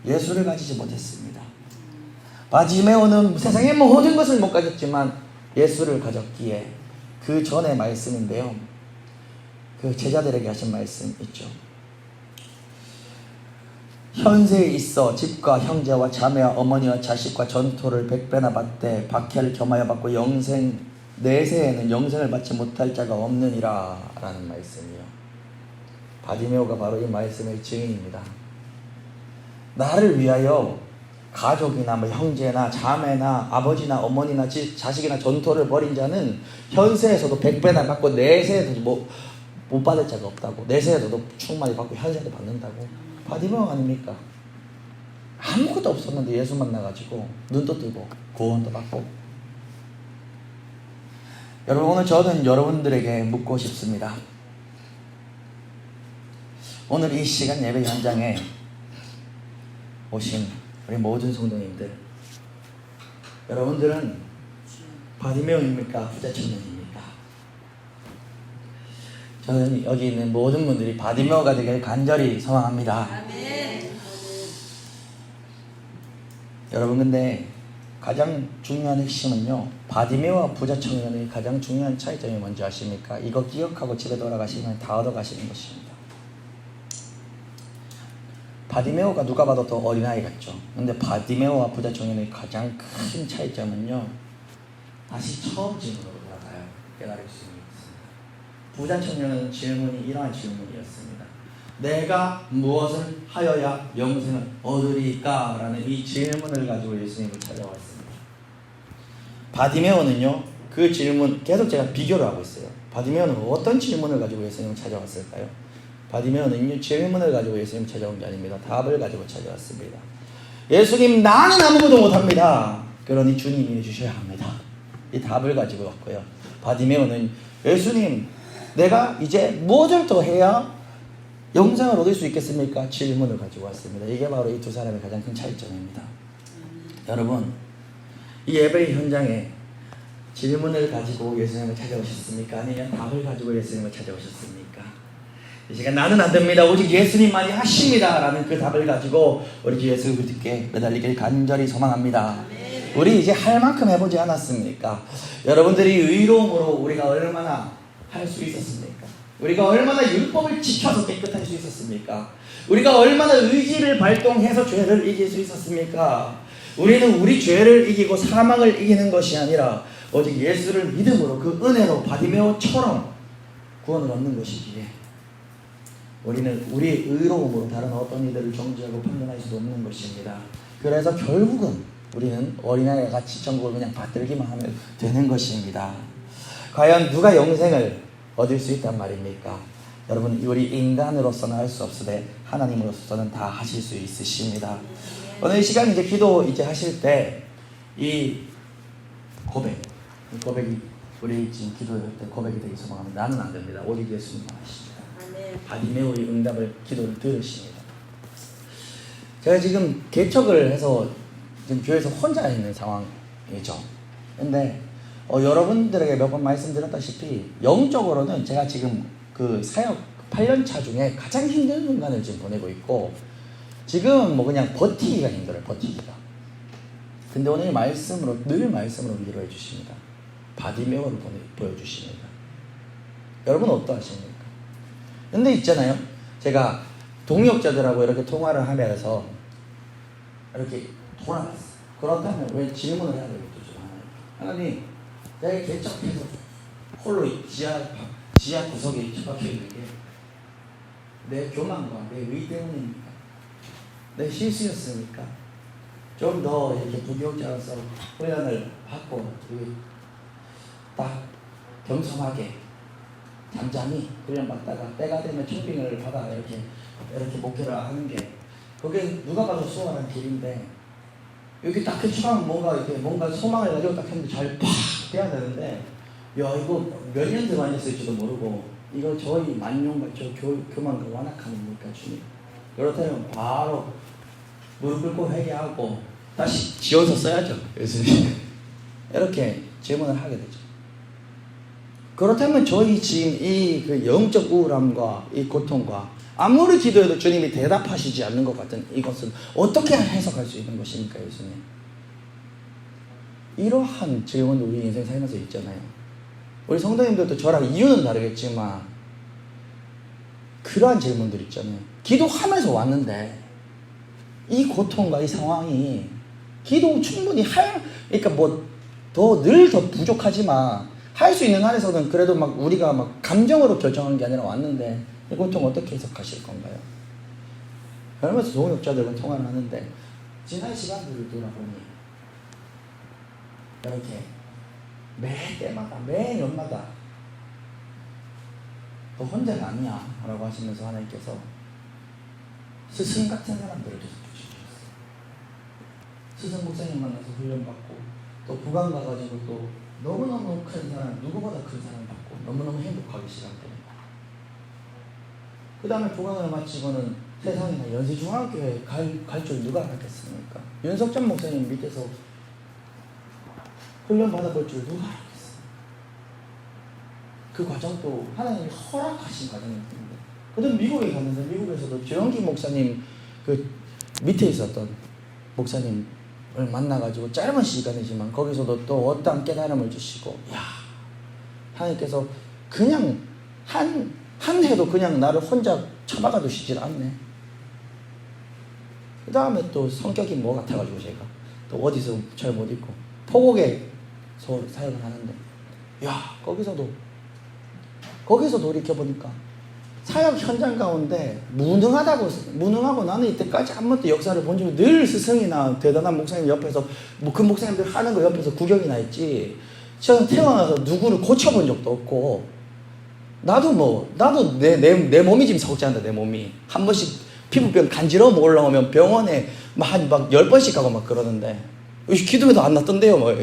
예수를 가지지 못했습니다. 바디메오는 세상의 모든 것을 못 가졌지만 예수를 가졌기에, 그 전의 말씀인데요, 그 제자들에게 하신 말씀 있죠. 현세에 있어 집과 형제와 자매와 어머니와 자식과 전토를 100배나 받되 박해를 겸하여 받고 내세에는 영생을 받지 못할 자가 없느니라 라는 말씀이요. 바디메오가 바로 이 말씀의 증인입니다. 나를 위하여 가족이나 형제나 자매나 아버지나 어머니나 자식이나 전토를 벌인 자는 현세에서도 100배나 받고 내세에도 못 받을 자가 없다고. 내세에도 충만히 받고 현세에도 받는다고. 바디메오 아닙니까? 아무것도 없었는데 예수 만나가지고 눈도 뜨고 구원도 받고. 여러분, 오늘 저는 여러분들에게 묻고 싶습니다. 오늘 이 시간 예배 현장에 오신 우리 모든 성도님들, 여러분들은 바디메오입니까? 부자청년입니까? 저는 여기 있는 모든 분들이 바디메오가 되길 간절히 소망합니다. 아멘. 여러분, 근데 가장 중요한 핵심은요, 바디메오와 부자청년의 가장 중요한 차이점이 뭔지 아십니까? 이거 기억하고 집에 돌아가시면 다 얻어가시는 것입니다. 바디메오가 누가 봐도 더 어린아이 같죠. 근데 바디메오와 부자청년의 가장 큰 차이점은요, 다시 처음 질문으로 돌아가요. 깨달을 수 있습니다. 부자청년은 질문이 이러한 질문이었습니다. 내가 무엇을 하여야 영생을 얻으리까? 라는 이 질문을 가지고 예수님을 찾아왔습니다. 바디메오는요, 그 질문 계속 제가 비교를 하고 있어요. 바디메오는 어떤 질문을 가지고 예수님을 찾아왔을까요? 바디메오는요, 질문을 가지고 예수님 찾아온 게 아닙니다. 답을 가지고 찾아왔습니다. 예수님, 나는 아무것도 못합니다. 그러니 주님이 해주셔야 합니다. 이 답을 가지고 왔고요. 바디메오는 예수님, 내가 이제 무엇을 더 해야 영생을 얻을 수 있겠습니까? 질문을 가지고 왔습니다. 이게 바로 이 두 사람의 가장 큰 차이점입니다. 여러분, 이 예배 현장에 질문을 가지고 예수님을 찾아오셨습니까? 아니면 답을 가지고 예수님을 찾아오셨습니까? 이 시간 나는 안 됩니다. 오직 예수님만이 하십니다. 라는 그 답을 가지고 우리 주 예수 그리스도께 매달리길 간절히 소망합니다. 우리 이제 할 만큼 해보지 않았습니까? 여러분들이 의로움으로 우리가 얼마나 할 수 있었습니까? 우리가 얼마나 율법을 지켜서 깨끗할 수 있었습니까? 우리가 얼마나 의지를 발동해서 죄를 이길 수 있었습니까? 우리는 우리 죄를 이기고 사망을 이기는 것이 아니라 오직 예수를 믿음으로 그 은혜로 바디메오처럼 구원을 얻는 것이기에 우리는 우리의 의로움으로 다른 어떤 이들을 정죄하고 판단할 수도 없는 것입니다. 그래서 결국은 우리는 어린아이와 같이 천국을 그냥 받들기만 하면 되는 것입니다. 과연 누가 영생을 얻을 수 있단 말입니까? 여러분, 우리 인간으로서는 할 수 없으되 하나님으로서는 다 하실 수 있으십니다. 오늘 이 시간 이제 기도 이제 하실 때 이 고백이 우리 지금 기도할 때 고백이 되기 소망합니다. 나는 안 됩니다. 오직 예수님만 하십니다. 바디메오의 응답을 기도를 들으십니다. 제가 지금 개척을 해서 지금 교회에서 혼자 있는 상황이죠. 근데 여러분들에게 몇 번 말씀드렸다시피 영적으로는 제가 지금 그 사역 8년차 중에 가장 힘든 순간을 지금 보내고 있고, 지금은 뭐 그냥 버티기가 힘들어요. 버티기가. 근데 오늘 말씀으로, 늘 말씀으로 위로해 주십니다. 바디메오를 보여주십니다. 여러분 어떠하십니까? 근데 있잖아요, 제가 동역자들하고 이렇게 통화를 하면서 이렇게 돌아갔어요. 그렇다면 왜 질문을 해야 되겠죠? 하나님, 내가 개척해서 홀로 지하 구석에 처박혀 있는 게 내 교만과 내 의 때문입니까? 내 실수였습니까? 좀 더 이렇게 부교육자로서 훈련을 받고 딱 겸손하게 잠잠히 훈련받다가 때가 되면 청빙을 받아 이렇게 목회를 하는 게, 그게 누가 봐도 수월한 길인데, 여기 딱 처음 뭔가 소망을 가지고 딱 했는데 잘 팍 돼야 되는데, 야, 이거 몇 년 동안 했을지도 모르고, 이거 저희 만용과 저 교만과 완악함입니까, 주님? 그렇다면 바로 무릎 꿇고 회개하고 다시 지어서 써야죠, 예수님. 이렇게 질문을 하게 되죠. 그렇다면 저희 지금 이 그 영적 우울함과 이 고통과 아무리 기도해도 주님이 대답하시지 않는 것 같은 이것은 어떻게 해석할 수 있는 것입니까, 예수님? 이러한 질문도 우리 인생 살면서 있잖아요. 우리 성도님들도 저랑 이유는 다르겠지만 그러한 질문들 있잖아요. 기도하면서 왔는데 이 고통과 이 상황이 기도 충분히 그러니까 뭐 늘 더 부족하지만 할 수 있는 한에서는 그래도 막 우리가 막 감정으로 결정하는 게 아니라 왔는데 이 고통 어떻게 해석하실 건가요? 그러면서 동역자들과 통화를 하는데 지난 시간들을 돌아보니 이렇게 매 때마다 매 년마다 너 혼자가 아니야 라고 하시면서 하나님께서 스승 같은 사람들을 계속 주시셨어요. 스승 목사님 만나서 훈련받고 또 부관 가가지고 또 너무너무 큰 사랑, 누구보다 큰 사랑 받고 너무너무 행복하게 시작돼요. 그 다음에 부강을 마치고는 세상이나 연세중앙교회 갈 줄 누가 알았겠습니까? 윤석전 목사님 밑에서 훈련 받아볼 줄 누가 알았겠어요? 그 과정도 하나님이 허락하신 과정이었는데, 그다음 미국에 갔는데 미국에서도 조영기 목사님 그 밑에 있었던 목사님을 만나가지고 짧은 시간이지만 거기서도 또 어떠한 깨달음을 주시고, 야, 하나님께서 그냥 한 해도 그냥 나를 혼자 처박아 두시질 않네. 그 다음에 또 성격이 뭐 같아가지고 제가 또 어디서 잘 못 있고 포곡에 사역을 하는데, 야, 거기서 돌이켜보니까 사역 현장 가운데 무능하고 나는 이때까지 한 번도 역사를 본 적이, 늘 스승이나 대단한 목사님 옆에서 뭐 그 목사님들 하는 거 옆에서 구경이나 했지, 저는 태어나서 누구를 고쳐본 적도 없고, 나도 내 몸이 지금 석자한다. 내 몸이 한 번씩 피부병 간지러움 올라오면 병원에 막 10번씩 가고 막 그러는데, 기도해도 안 낫던데요. 뭐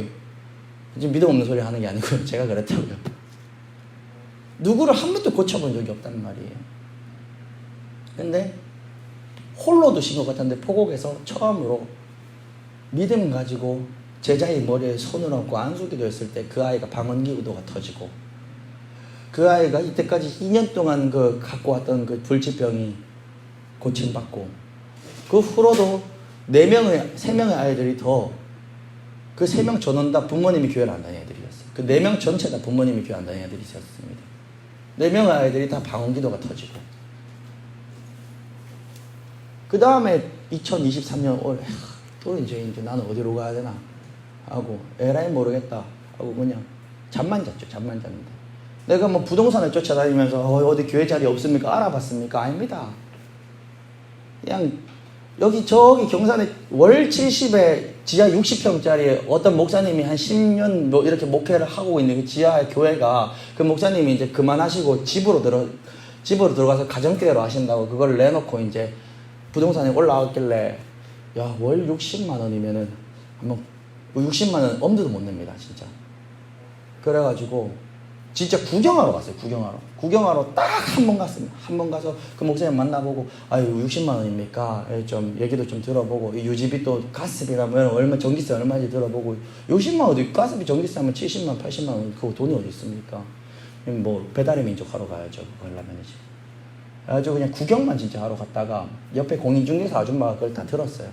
지금 믿음 없는 소리 하는 게 아니고요, 제가 그랬다고요. 누구를 한 번도 고쳐본 적이 없단 말이에요. 근데 홀로 두신 것 같은데 포곡에서 처음으로 믿음 가지고 제자의 머리에 손을 얹고 안수기도 했을 때 그 아이가 방언기도가 터지고, 그 아이가 이때까지 2년 동안 갖고 왔던 그 불치병이 고침받고, 그 후로도 3명의 아이들이 그 3명 전원 다 부모님이 교회를 안 다니는 애들이었어요. 그 4명 전체 다 부모님이 교회 안 다니는 애들이 있었습니다. 4명의 아이들이 다 방언기도가 터지고, 그 다음에 2023년 올해 또 이제 나는 어디로 가야 되나 하고 에라이 모르겠다 하고 그냥 잠만 잤는데, 내가 뭐 부동산을 쫓아다니면서 어디 교회 자리 없습니까? 알아봤습니까? 아닙니다. 그냥 저기 경산에 월 70에 지하 60평짜리 어떤 목사님이 한 10년 뭐 이렇게 목회를 하고 있는 그 지하의 교회가, 그 목사님이 이제 그만하시고 집으로 들어가서 가정교회로 하신다고 그걸 내놓고 이제 부동산에 올라왔길래, 야, 월 60만 원이면은 한번 60만 원 엄두도 못 냅니다, 진짜. 그래가지고 진짜 구경하러 갔어요. 구경하러 딱 한 번 갔습니다. 한 번 가서 그 목사님 만나보고, 아유, 60만 원입니까? 좀 얘기도 좀 들어보고, 유지비 또 가스비라면 전기세 얼마인지 들어보고, 60만 원 어디, 가스비 전기세 하면 70만 원, 80만 원, 그거 돈이 어디 있습니까? 뭐 배달의 민족 하러 가야죠. 그거 하려면 이제. 그래가지고 그냥 구경만 진짜 하러 갔다가 옆에 공인중개사 아줌마가 그걸 다 들었어요.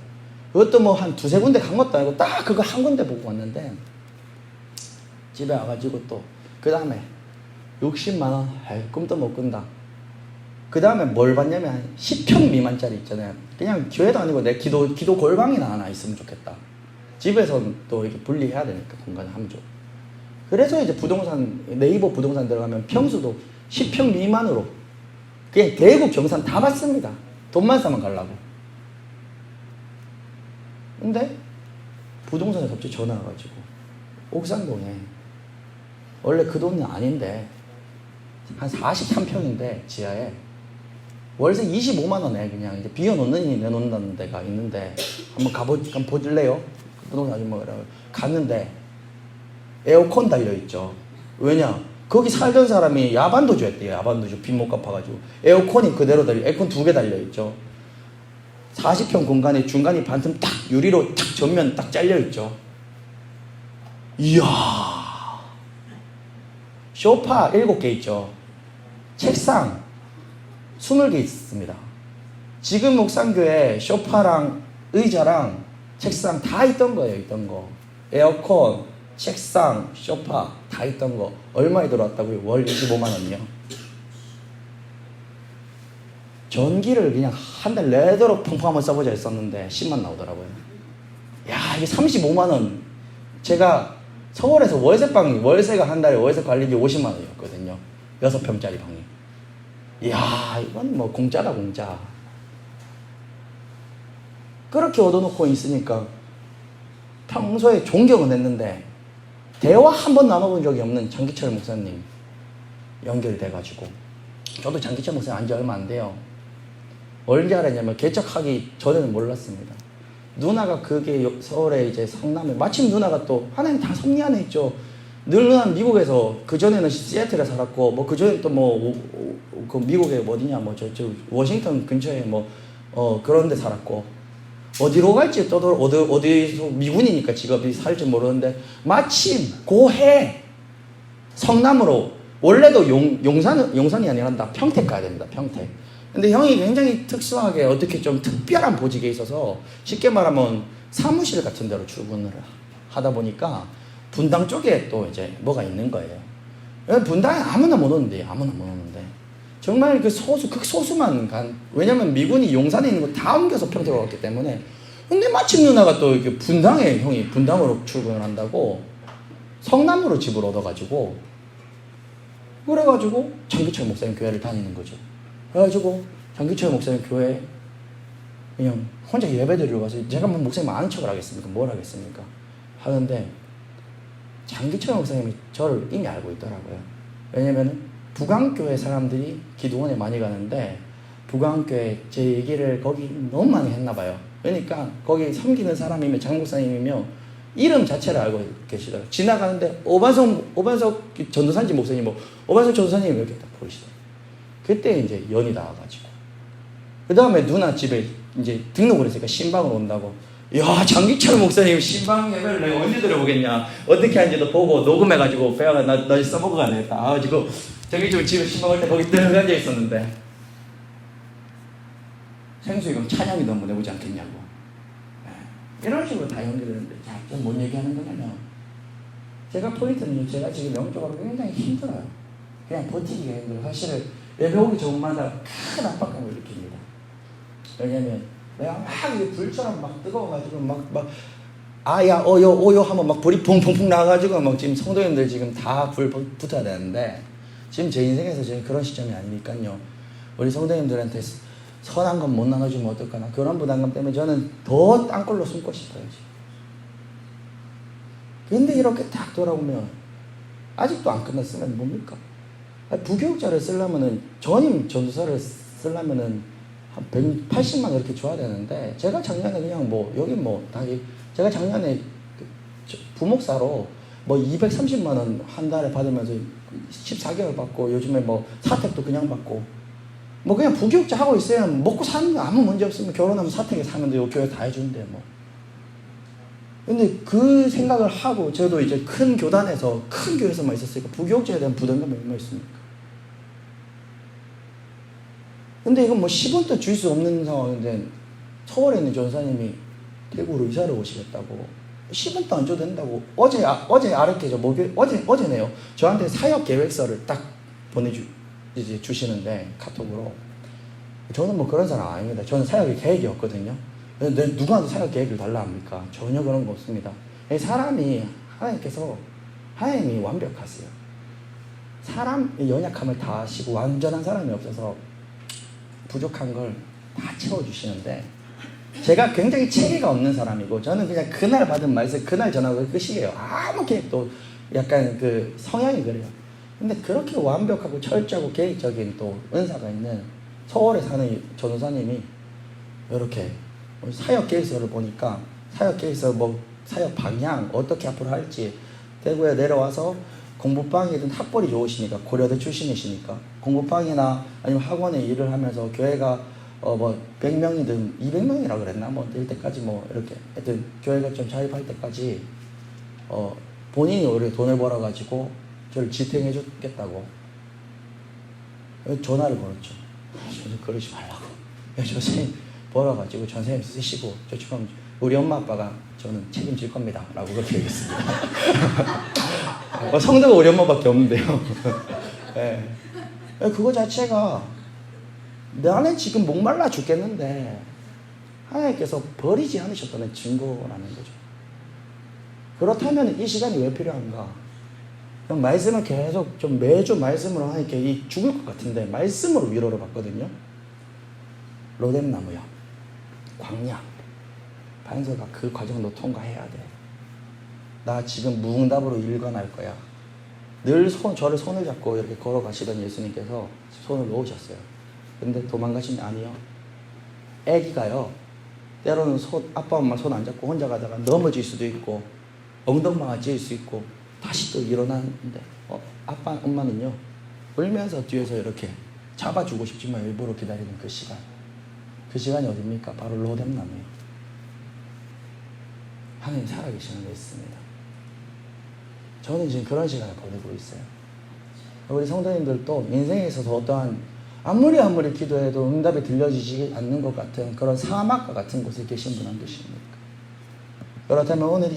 그것도 뭐 한 2-3군데 간 것도 아니고 딱 그거 한 군데 보고 왔는데, 집에 와가지고 또 그 다음에 60만 원, 꿈도 못 꾼다. 그 다음에 뭘 봤냐면 한 10평 미만짜리 있잖아요. 그냥 교회도 아니고 내 기도 골방이나 하나 있으면 좋겠다. 집에서 또 이렇게 분리해야 되니까 공간을 함 줘. 그래서 이제 네이버 부동산 들어가면 평수도 10평 미만으로 그냥 대구 경산 다 봤습니다. 돈만 싸면 가려고. 근데 부동산에 갑자기 전화 와가지고, 옥산동에 원래 그 돈은 아닌데 한 43평인데 지하에 월세 25만 원에 그냥 이제 비워놓느니 내놓는다는 데가 있는데 한번 보실래요? 부동산 아줌마가 갔는데 에어컨 달려있죠. 왜냐? 거기 살던 사람이 야반도주 했대요. 야반도주 빚 못 갚아가지고 에어컨이 그대로 에어컨 2개 달려있죠. 40평 공간에 중간이 반틈 딱 유리로 딱 전면 딱 잘려있죠. 이야, 소파 7개 있죠. 책상 20개 있습니다. 지금 목상교에 소파랑 의자랑 책상 다 있던 거예요. 있던 거. 에어컨, 책상, 소파 다 있던 거. 얼마에 들어왔다고요? 월 25만 원이요. 전기를 그냥 한 달 내도록 펑펑 한번 써보자 했었는데 10만 나오더라고요. 야, 이게 35만 원. 제가 서울에서 월세가 한 달에 월세 관리비 50만 원이었거든요. 6평짜리 방이. 이야, 이건 뭐 공짜다, 공짜. 그렇게 얻어놓고 있으니까 평소에 존경은 했는데 대화 한 번 나눠본 적이 없는 장기철 목사님 연결이 돼가지고, 저도 장기철 목사님 안지 얼마 안 돼요. 언제 알았냐면 개척하기 전에는 몰랐습니다. 누나가 그게 서울에 이제 성남에, 마침 누나가 또 하나님 다 섭리 안에 있죠. 늘 난 미국에서 그전에는 시애틀에 살았고 뭐 그전에 또 뭐 그 미국에 어디냐 뭐 저 워싱턴 근처에 뭐 그런 데 살았고 어디로 갈지 어디서 미군이니까 직업이 살지 모르는데 마침 고해 성남으로 원래도 용산이 아니란다 평택 가야 됩니다. 평택. 근데 형이 굉장히 특수하게 어떻게 좀 특별한 보직에 있어서 쉽게 말하면 사무실 같은 데로 출근을 하다 보니까 분당 쪽에 또 이제 뭐가 있는 거예요. 분당에 아무나 못 오는데 정말 그 극소수만 간. 왜냐면 미군이 용산에 있는 거 다 옮겨서 평택으로 왔기 때문에. 근데 마침 누나가 또 이렇게 형이 분당으로 출근을 한다고 성남으로 집을 얻어가지고 그래가지고 장기철 목사님 교회를 다니는 거죠. 그래가지고 장기철 목사님 교회 그냥 혼자 예배드리러 가서 제가 뭐 목사님 아는 척을 하겠습니까? 뭘 하겠습니까? 하는데 장기철 목사님이 저를 이미 알고 있더라고요. 왜냐면은 북안교회 사람들이 기도원에 많이 가는데 북안교회 제 얘기를 거기 너무 많이 했나 봐요. 그러니까 거기 섬기는 사람이면 장 목사님이면 이름 자체를 알고 계시더라고요. 지나가는데 오반석 전도사님 목사님 뭐 오반석 전도사님 이렇게 딱 보이시더라고요. 그때 이제 연이 닿아가지고 그 다음에 누나 집에 이제 등록을 했으니까 신방을 온다고. 야, 장기철 목사님 신방 예배를 내가 언제 들어보겠냐. 어떻게 하는지도 보고 녹음해가지고 배워가 나 써먹어가 되겠다. 가지고 장기철 집에 신방 올 때 거기 늘 앉아 있었는데 생수 이거 찬양이 너무 내보지 않겠냐고. 이런 식으로 다 연결되는데 자, 좀 뭔 얘기하는 거냐면 제가 포인트는 제가 지금 영적으로 굉장히 힘들어요. 그냥 버티기가 힘들어요. 사실은 예배 오기 전마다 큰 압박감을 느낍니다. 왜냐면 내가 막 불처럼 막 뜨거워가지고 아야 오요 하면 막 불이 퐁퐁퐁 나가지고 막 지금 성도님들 지금 다 불 붙어야 되는데 지금 제 인생에서 지금 그런 시점이 아니니까요. 우리 성도님들한테 선한 건 못 나눠주면 어떨까나 그런 부담감 때문에 저는 더 땅굴로 숨고 싶어요. 근데 이렇게 딱 돌아오면 아직도 안 끝났으면 뭡니까? 부교육자를 쓰려면은 전임 전도사를 쓰려면은 한 180만 이렇게 줘야 되는데 제가 작년에 그냥 뭐 여기 뭐 다 제가 작년에 부목사로 뭐 230만 원 한 달에 받으면서 14개월 받고 요즘에 뭐 사택도 그냥 받고 뭐 그냥 부교육자 하고 있어야 먹고 사는 거 아무 문제 없으면 결혼하면 사택에 사면 돼요. 교회 다 해주는데 뭐. 근데 그 생각을 하고 저도 이제 큰 교단에서 큰 교회에서만 있었으니까 부교육자에 대한 부담감이 얼마나 있습니까? 근데 이건 뭐 10원도 줄 수 없는 상황인데 서울에 있는 전사님이 대구로 이사를 오시겠다고 10원도 안 줘도 된다고 어제 아르케죠. 어제네요. 저한테 사역 계획서를 딱 주시는데 카톡으로 저는 뭐 그런 사람 아닙니다. 저는 사역의 계획이 없거든요. 누구한테 사역 계획을 달라 합니까? 전혀 그런 거 없습니다. 하나님이 완벽하세요. 사람의 연약함을 다 아시고 완전한 사람이 없어서 부족한 걸 다 채워주시는데 제가 굉장히 체계가 없는 사람이고 저는 그냥 그날 받은 말씀 그날 전하고 끝이에요. 아무 계획도 약간 그 성향이 그래요. 근데 그렇게 완벽하고 철저하고 계획적인 또 은사가 있는 서울에 사는 전도사님이 이렇게 사역 계획서를 보니까 사역 계획서 뭐 사역 방향 어떻게 앞으로 할지 대구에 내려와서 공부방이든 학벌이 좋으시니까 고려대 출신이시니까 공부방이나 아니면 학원에 일을 하면서 교회가 뭐 100명이든 200명이라 그랬나 뭐 될 때까지 뭐 이렇게 하여튼 교회가 좀 자립할 때까지 본인이 오히려 돈을 벌어가지고 저를 지탱해 주겠다고 전화를 걸었죠. 그러지 말라고. 선생님 벌어가지고 전생님 쓰시고 저처럼 우리 엄마 아빠가 저는 책임질 겁니다 라고 그렇게 얘기했습니다. 성도가 우리 엄마밖에 없는데요. 네. 그거 자체가 나는 지금 목말라 죽겠는데 하나님께서 버리지 않으셨다는 증거라는 거죠. 그렇다면 이 시간이 왜 필요한가? 그냥 말씀을 계속 좀 매주 말씀으로 하니까 죽을 것 같은데 말씀으로 위로를 받거든요. 로뎀나무야, 광야, 반석아 그 과정 너 통과해야 돼. 나 지금 무응답으로 일관할 거야. 늘 저를 손을 잡고 이렇게 걸어가시던 예수님께서 손을 놓으셨어요. 근데 도망가시면 아니요. 애기가요. 때로는 아빠 엄마 손 안 잡고 혼자 가다가 넘어질 수도 있고 엉덩방아 찔 수 있고 다시 또 일어나는데 아빠 엄마는요 울면서 뒤에서 이렇게 잡아주고 싶지만 일부러 기다리는 그 시간이 어딥니까? 바로 로뎀남이에요. 하나님 살아계시는 게 있습니다. 저는 지금 그런 시간을 보내고 있어요. 우리 성도님들도 인생에 있어서 어떠한 아무리 기도해도 응답이 들려지지 않는 것 같은 그런 사막과 같은 곳에 계신 분 안 계십니까? 그렇다면 오늘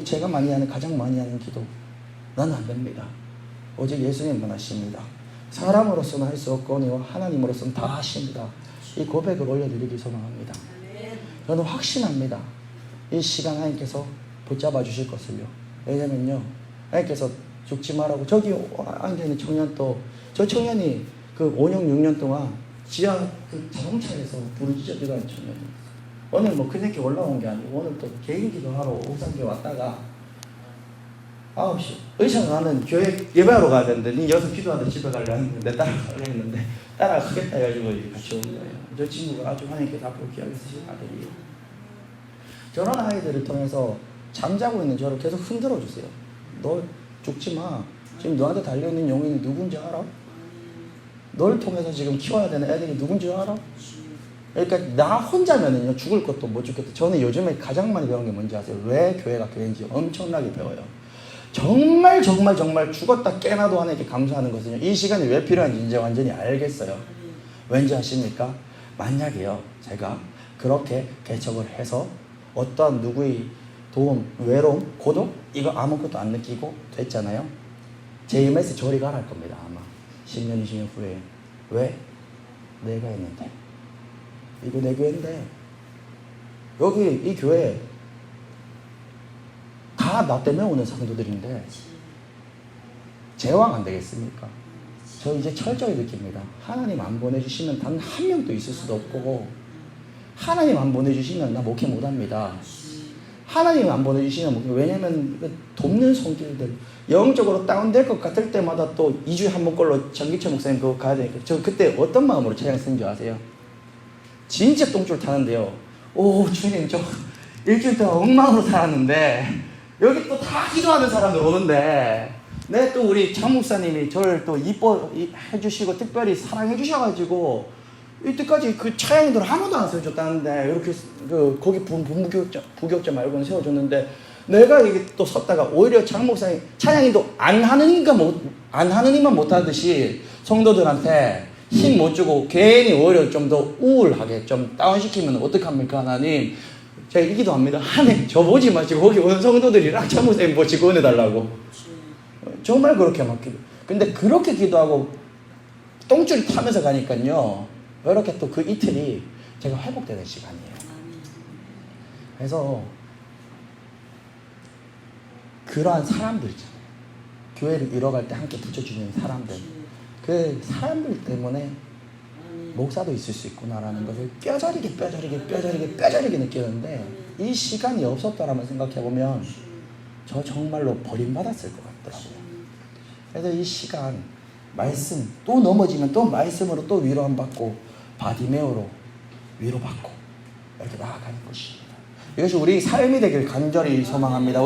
제가 가장 많이 하는 기도, 나는 안 됩니다. 오직 예수님만 하십니다. 사람으로서는 할 수 없거니와 하나님으로서는 다 하십니다. 이 고백을 올려드리기 소망합니다. 저는 확신합니다. 이 시간 하나님께서 붙잡아 주실 것을요. 왜냐면요, 하나님께서 죽지 말라고. 저기 앉아있는 청년 저 청년이 그 5년 6년 동안 지하 그 자동차에서 부르짖어들어가는 청년이었어요. 오늘 그렇게 올라온 게 아니고 오늘 또 개인 기도하러 옥상교회 왔다가 9시 의사가 나는 교회 예배하러 가야 되는데 니 여기서 기도하다 집에 가려 했는데 따라가려 했는데 따라가겠다 해가지고 같이 온 거예요. 저 친구가 아주 하나님께서 앞으로 귀하게 쓰신 아들이에요. 저런 아이들을 통해서 잠자고 있는 저를 계속 흔들어 주세요. 너 죽지 마. 지금 너한테 달려있는 영혼이 누군지 알아? 널 통해서 지금 키워야 되는 애들이 누군지 알아? 그러니까 나 혼자면은요 죽을 것도 못 죽겠다. 저는 요즘에 가장 많이 배운 게 뭔지 아세요? 왜 교회가 교회인지 엄청나게 배워요. 정말 죽었다 깨나도 하나님께 감사하는 것은요, 이 시간이 왜 필요한지 이제 완전히 알겠어요. 왠지 아십니까? 만약에요 제가 그렇게 개척을 해서 어떠한 누구의 도움, 외로움, 고독 이거 아무것도 안 느끼고 됐잖아요. JMS 저리 가라 할 겁니다. 아마 10년 20년 후에. 왜? 내가 했는데. 이거 내 교회인데 여기 이 교회 다 나 때문에 오는 성도들인데 제왕 안 되겠습니까? 저 이제 철저히 느낍니다. 하나님 안 보내주시면 단 한 명도 있을 수도 없고, 하나님 안 보내주시면 나 목회 못합니다. 하나님 안 보내주시면 목회. 왜냐면 돕는 손길들 영적으로 다운될 것 같을 때마다 또 2주에 한 번꼴로 전기철 목사님 그거 가야 되니까 저 그때 어떤 마음으로 찬양 쓴 줄 아세요? 진짜 똥줄 타는데요. 오 주님 저 일주일 동안 엉망으로 살았는데 여기 또 다 기도하는 사람들 오는데 또 우리 장 목사님이 저를 또 이뻐해 주시고 특별히 사랑해 주셔가지고 이때까지 그 차양이들 아무도 안 세워줬다는데 이렇게 거기 부교자 말고는 세워줬는데 내가 이게 또 섰다가 오히려 장 목사님 차양이도 안 하는 이만 못하듯이 성도들한테 힘 못 주고 괜히 오히려 좀 더 우울하게 좀 다운시키면 어떡합니까? 하나님 제가 이 기도합니다. 하나님 저 보지 마시고 거기 오는 성도들이랑 장 목사님 보시고 은혜달라고. 정말 그렇게 막 기도. 근데 그렇게 기도하고 똥줄이 타면서 가니까요 이렇게 또 그 이틀이 제가 회복되는 시간이에요. 그래서 그러한 사람들 있잖아요. 교회를 이뤄갈 때 함께 붙여주는 사람들, 그 사람들 때문에 목사도 있을 수 있구나라는 것을 뼈저리게 느끼는데 이 시간이 없었다라면 생각해보면 저 정말로 버림받았을 것 같더라고요. 그래서 이 시간 말씀 또 넘어지면 또 말씀으로 또 위로 안 받고 바디메오로 위로받고 이렇게 나아가는 것입니다. 이것이 우리 삶이 되길 간절히 소망합니다.